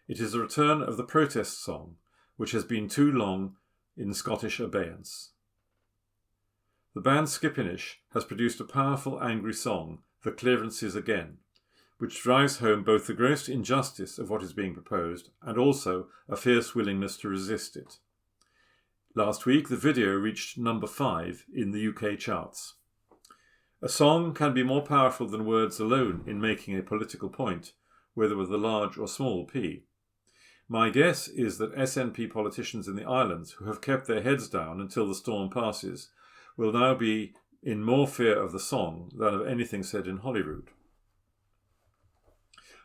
It is a return of the protest song, which has been too long in Scottish abeyance. The band Skippinish has produced a powerful angry song, The Clearances Again, which drives home both the gross injustice of what is being proposed and also a fierce willingness to resist it. Last week, the video reached number 5 in the UK charts. A song can be more powerful than words alone in making a political point, whether with a large or small p. My guess is that SNP politicians in the islands who have kept their heads down until the storm passes will now be in more fear of the song than of anything said in Holyrood.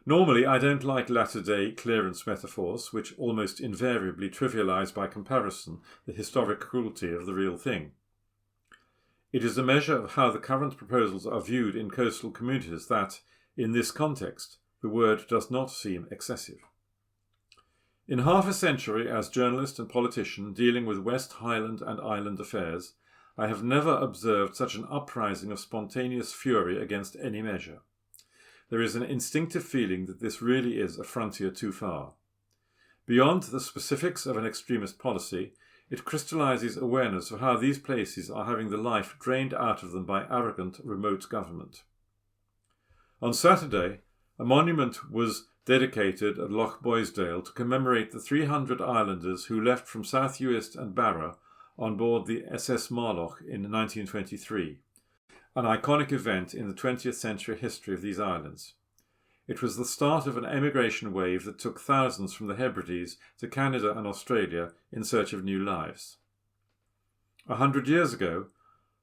Normally, I don't like latter-day clearance metaphors, which almost invariably trivialise by comparison the historic cruelty of the real thing. It is a measure of how the current proposals are viewed in coastal communities that, in this context, the word does not seem excessive. In half a century as journalist and politician dealing with West Highland and Island affairs, I have never observed such an uprising of spontaneous fury against any measure. There is an instinctive feeling that this really is a frontier too far. Beyond the specifics of an extremist policy, it crystallises awareness of how these places are having the life drained out of them by arrogant remote government. On Saturday, a monument was dedicated at Loch Boisdale to commemorate the 300 islanders who left from South Uist and Barra on board the SS Marloch in 1923, an iconic event in the 20th century history of these islands. It was the start of an emigration wave that took thousands from the Hebrides to Canada and Australia in search of new lives. 100 years ago,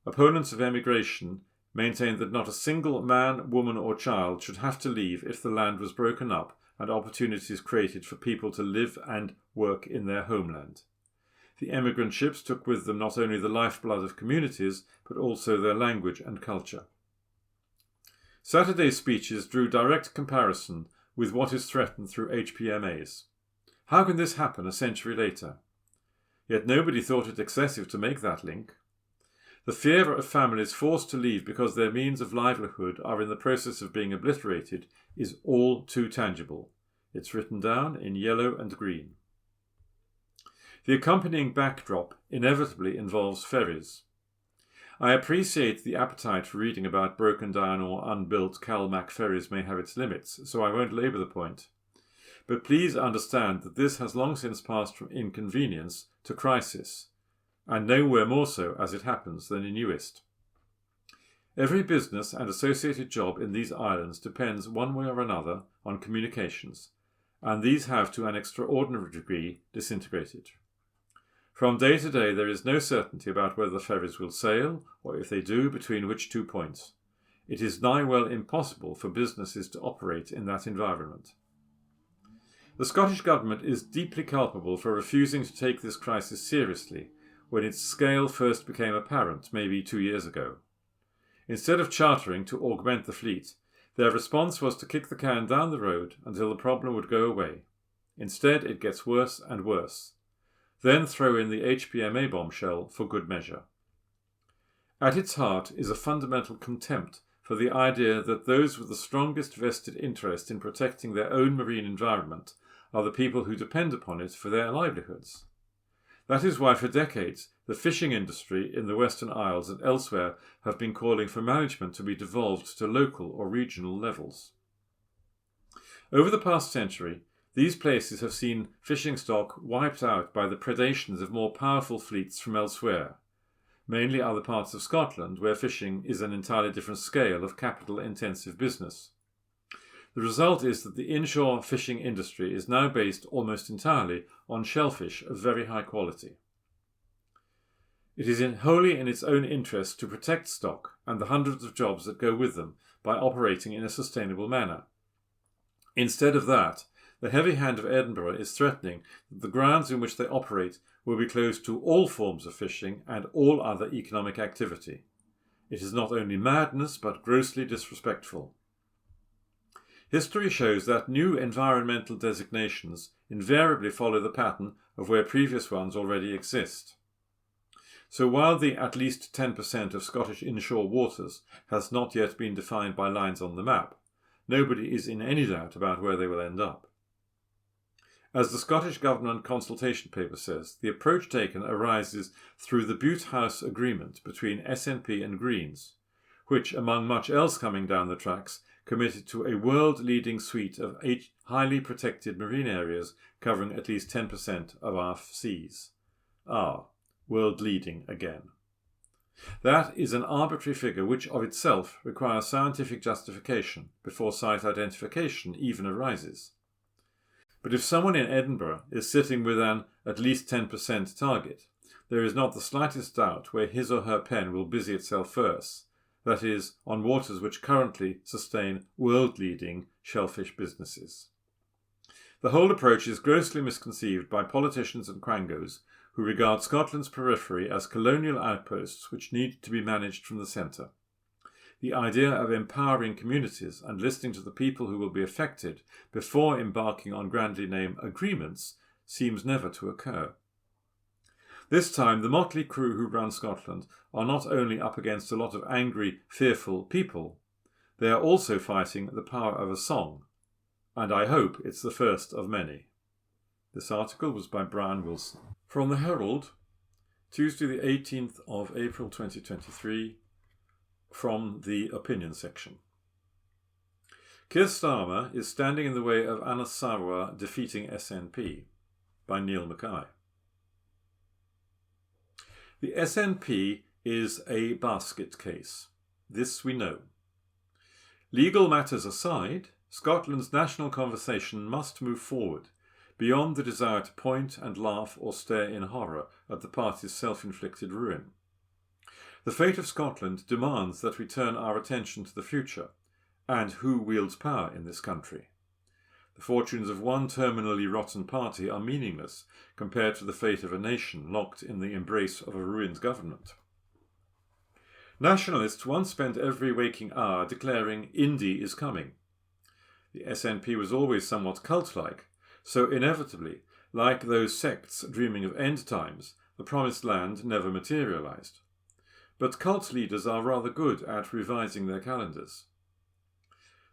opponents of emigration maintained that not a single man, woman or child should have to leave if the land was broken up and opportunities created for people to live and work in their homeland. The emigrant ships took with them not only the lifeblood of communities, but also their language and culture. Saturday's speeches drew direct comparison with what is threatened through HPMAs. How can this happen a century later? Yet nobody thought it excessive to make that link. The fear of families forced to leave because their means of livelihood are in the process of being obliterated is all too tangible. It's written down in yellow and green. The accompanying backdrop inevitably involves ferries. I appreciate the appetite for reading about broken down or unbuilt CALMAC ferries may have its limits, so I won't labour the point. But please understand that this has long since passed from inconvenience to crisis, and nowhere more so, as it happens, than in Uist. Every business and associated job in these islands depends one way or another on communications, and these have to an extraordinary degree disintegrated. From day to day there is no certainty about whether the ferries will sail, or if they do, between which two points. It is nigh well impossible for businesses to operate in that environment. The Scottish Government is deeply culpable for refusing to take this crisis seriously when its scale first became apparent, maybe 2 years ago. Instead of chartering to augment the fleet, their response was to kick the can down the road until the problem would go away. Instead, it gets worse and worse. Then throw in the HPMA bombshell for good measure. At its heart is a fundamental contempt for the idea that those with the strongest vested interest in protecting their own marine environment are the people who depend upon it for their livelihoods. That is why for decades the fishing industry in the Western Isles and elsewhere have been calling for management to be devolved to local or regional levels. Over the past century, these places have seen fishing stock wiped out by the predations of more powerful fleets from elsewhere, mainly other parts of Scotland where fishing is an entirely different scale of capital-intensive business. The result is that the inshore fishing industry is now based almost entirely on shellfish of very high quality. It is wholly in its own interest to protect stock and the hundreds of jobs that go with them by operating in a sustainable manner. Instead of that, the heavy hand of Edinburgh is threatening that the grounds in which they operate will be closed to all forms of fishing and all other economic activity. It is not only madness but grossly disrespectful. History shows that new environmental designations invariably follow the pattern of where previous ones already exist. So while the at least 10% of Scottish inshore waters has not yet been defined by lines on the map, nobody is in any doubt about where they will end up. As the Scottish Government consultation paper says, the approach taken arises through the Butte House Agreement between SNP and Greens, which, among much else coming down the tracks, committed to a world-leading suite of 8 highly protected marine areas covering at least 10% of our seas. World-leading again. That is an arbitrary figure which of itself requires scientific justification before site identification even arises. But if someone in Edinburgh is sitting with an at least 10% target, there is not the slightest doubt where his or her pen will busy itself first, that is, on waters which currently sustain world-leading shellfish businesses. The whole approach is grossly misconceived by politicians and quangos who regard Scotland's periphery as colonial outposts which need to be managed from the centre. The idea of empowering communities and listening to the people who will be affected before embarking on grandly named agreements seems never to occur. This time, the motley crew who run Scotland are not only up against a lot of angry, fearful people, they are also fighting the power of a song, and I hope it's the first of many. This article was by Brian Wilson. From the Herald, Tuesday the 18th of April 2023, from the opinion section. Keir Starmer is standing in the way of Anas Sarwar defeating SNP, by Neil Mackay. The SNP is a basket case. This we know. Legal matters aside, Scotland's national conversation must move forward, beyond the desire to point and laugh or stare in horror at the party's self-inflicted ruin. The fate of Scotland demands that we turn our attention to the future and who wields power in this country. The fortunes of one terminally rotten party are meaningless compared to the fate of a nation locked in the embrace of a ruined government. Nationalists once spent every waking hour declaring Indy is coming. The SNP was always somewhat cult-like, so inevitably, like those sects dreaming of end times, the promised land never materialised. But cult leaders are rather good at revising their calendars.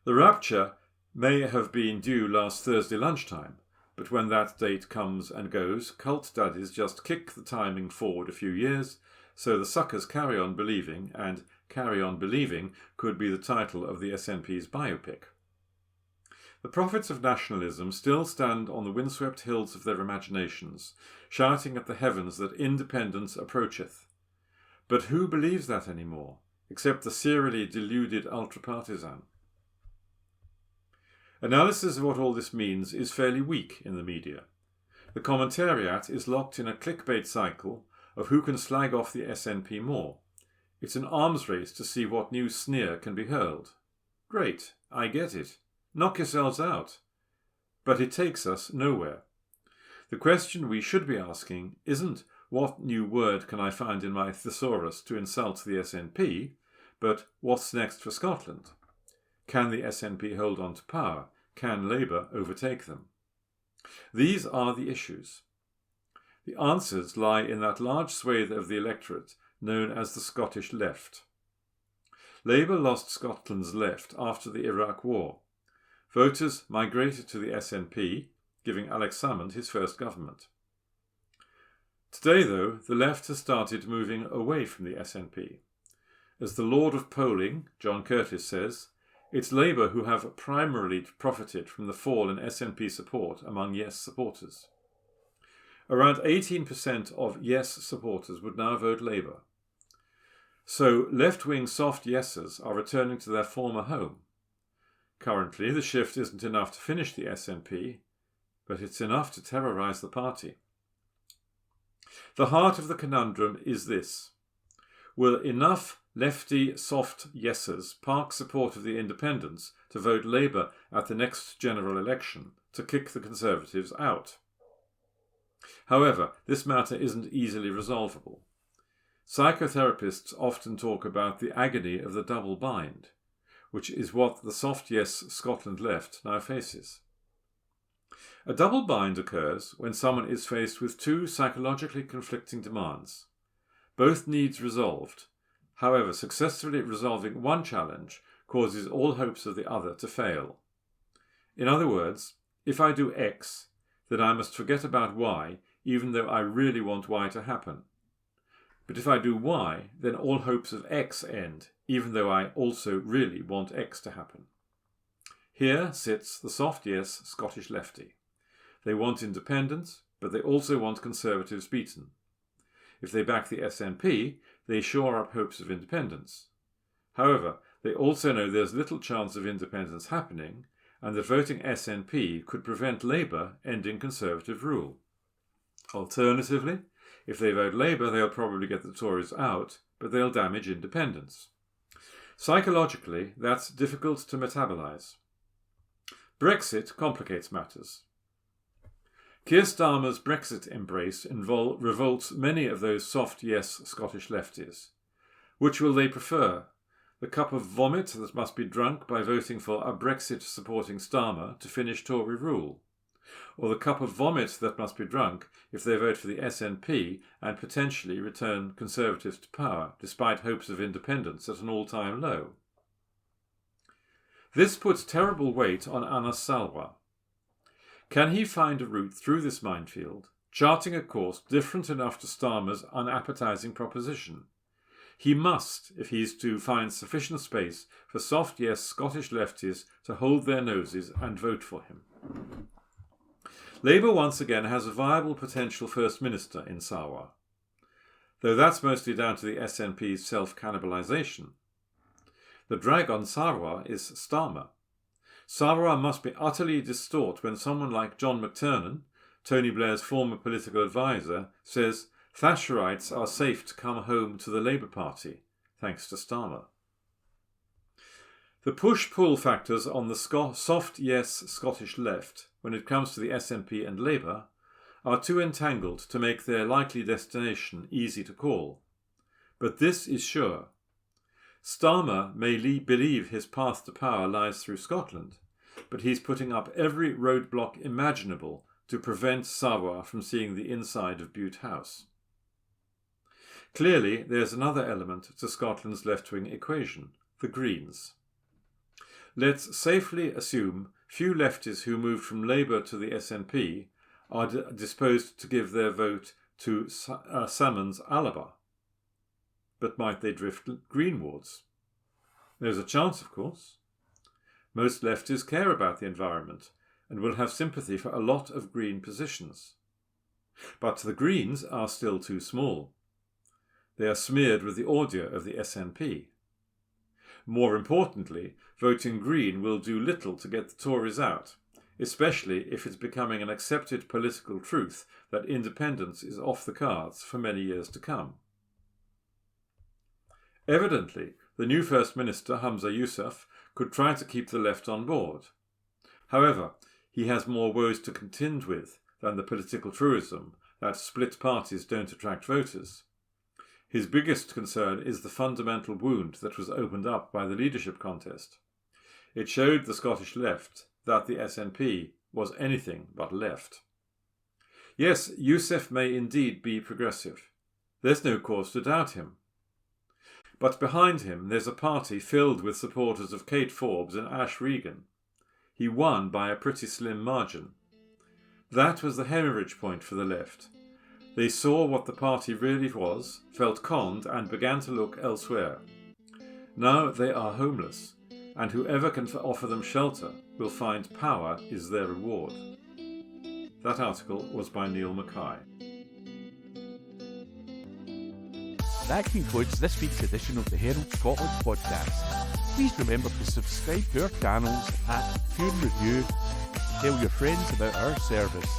The rapture may have been due last Thursday lunchtime, but when that date comes and goes, cult daddies just kick the timing forward a few years, so the suckers carry on believing, and Carry On Believing could be the title of the SNP's biopic. The prophets of nationalism still stand on the windswept hills of their imaginations, shouting at the heavens that independence approacheth. But who believes that any more, except the serially deluded ultra-partisan? Analysis of what all this means is fairly weak in the media. The commentariat is locked in a clickbait cycle of who can slag off the SNP more. It's an arms race to see what new sneer can be hurled. Great, I get it. Knock yourselves out. But it takes us nowhere. The question we should be asking isn't what new word can I find in my thesaurus to insult the SNP, but what's next for Scotland? Can the SNP hold on to power? Can Labour overtake them? These are the issues. The answers lie in that large swathe of the electorate known as the Scottish left. Labour lost Scotland's left after the Iraq War. Voters migrated to the SNP, giving Alex Salmond his first government. Today, though, the left has started moving away from the SNP. As the Lord of Polling, John Curtis, says, it's Labour who have primarily profited from the fall in SNP support among Yes supporters. Around 18% of Yes supporters would now vote Labour. So left-wing soft Yesers are returning to their former home. Currently, the shift isn't enough to finish the SNP, but it's enough to terrorise the party. The heart of the conundrum is this. Will enough lefty soft Yesers park support of the independents to vote Labour at the next general election to kick the Conservatives out? However, this matter isn't easily resolvable. Psychotherapists often talk about the agony of the double bind, which is what the soft yes Scotland left now faces. A double bind occurs when someone is faced with two psychologically conflicting demands, both needs resolved. However, successfully resolving one challenge causes all hopes of the other to fail. In other words, if I do X, then I must forget about Y, even though I really want Y to happen. But if I do Y, then all hopes of X end, even though I also really want X to happen. Here sits the soft yes Scottish lefty. They want independence, but they also want Conservatives beaten. If they back the SNP, they shore up hopes of independence. However, they also know there's little chance of independence happening, and that voting SNP could prevent Labour ending Conservative rule. Alternatively, if they vote Labour, they'll probably get the Tories out, but they'll damage independence. Psychologically, that's difficult to metabolise. Brexit complicates matters. Keir Starmer's Brexit embrace revolts many of those soft yes Scottish lefties. Which will they prefer? The cup of vomit that must be drunk by voting for a Brexit-supporting Starmer to finish Tory rule? Or the cup of vomit that must be drunk if they vote for the SNP and potentially return Conservatives to power, despite hopes of independence at an all-time low? This puts terrible weight on Anas Salwa. Can he find a route through this minefield, charting a course different enough to Starmer's unappetizing proposition? He must, if he is to find sufficient space for soft yes Scottish lefties to hold their noses and vote for him. Labour once again has a viable potential First Minister in Salwa, though that's mostly down to the SNP's self-cannibalisation. The drag on Salwa is Starmer. Salwa must be utterly distraught when someone like John McTernan, Tony Blair's former political advisor, says Thatcherites are safe to come home to the Labour Party, thanks to Starmer. The push-pull factors on the soft yes Scottish left, when it comes to the SNP and Labour, are too entangled to make their likely destination easy to call. But this is sure. Starmer may believe his path to power lies through Scotland, but he's putting up every roadblock imaginable to prevent Salwa from seeing the inside of Bute House. Clearly, there's another element to Scotland's left-wing equation, the Greens. Let's safely assume few lefties who moved from Labour to the SNP are disposed to give their vote to Salmon's Alaba. But might they drift greenwards? There's a chance, of course. Most lefties care about the environment and will have sympathy for a lot of green positions. But the Greens are still too small. They are smeared with the ordure of the SNP. More importantly, voting Green will do little to get the Tories out, especially if it's becoming an accepted political truth that independence is off the cards for many years to come. Evidently, the new First Minister, Humza Yousaf, could try to keep the left on board. However, he has more woes to contend with than the political truism that split parties don't attract voters. His biggest concern is the fundamental wound that was opened up by the leadership contest. It showed the Scottish left that the SNP was anything but left. Yes, Yousaf may indeed be progressive. There's no cause to doubt him. But behind him there's a party filled with supporters of Kate Forbes and Ash Regan. He won by a pretty slim margin. That was the hemorrhage point for the left. They saw what the party really was, felt conned, and began to look elsewhere. Now they are homeless, and whoever can offer them shelter will find power is their reward. That article was by Neil Mackay. That concludes this week's edition of the Herald Scotland podcast. Please remember to subscribe to our channels at Pure Review. Tell your friends about our service.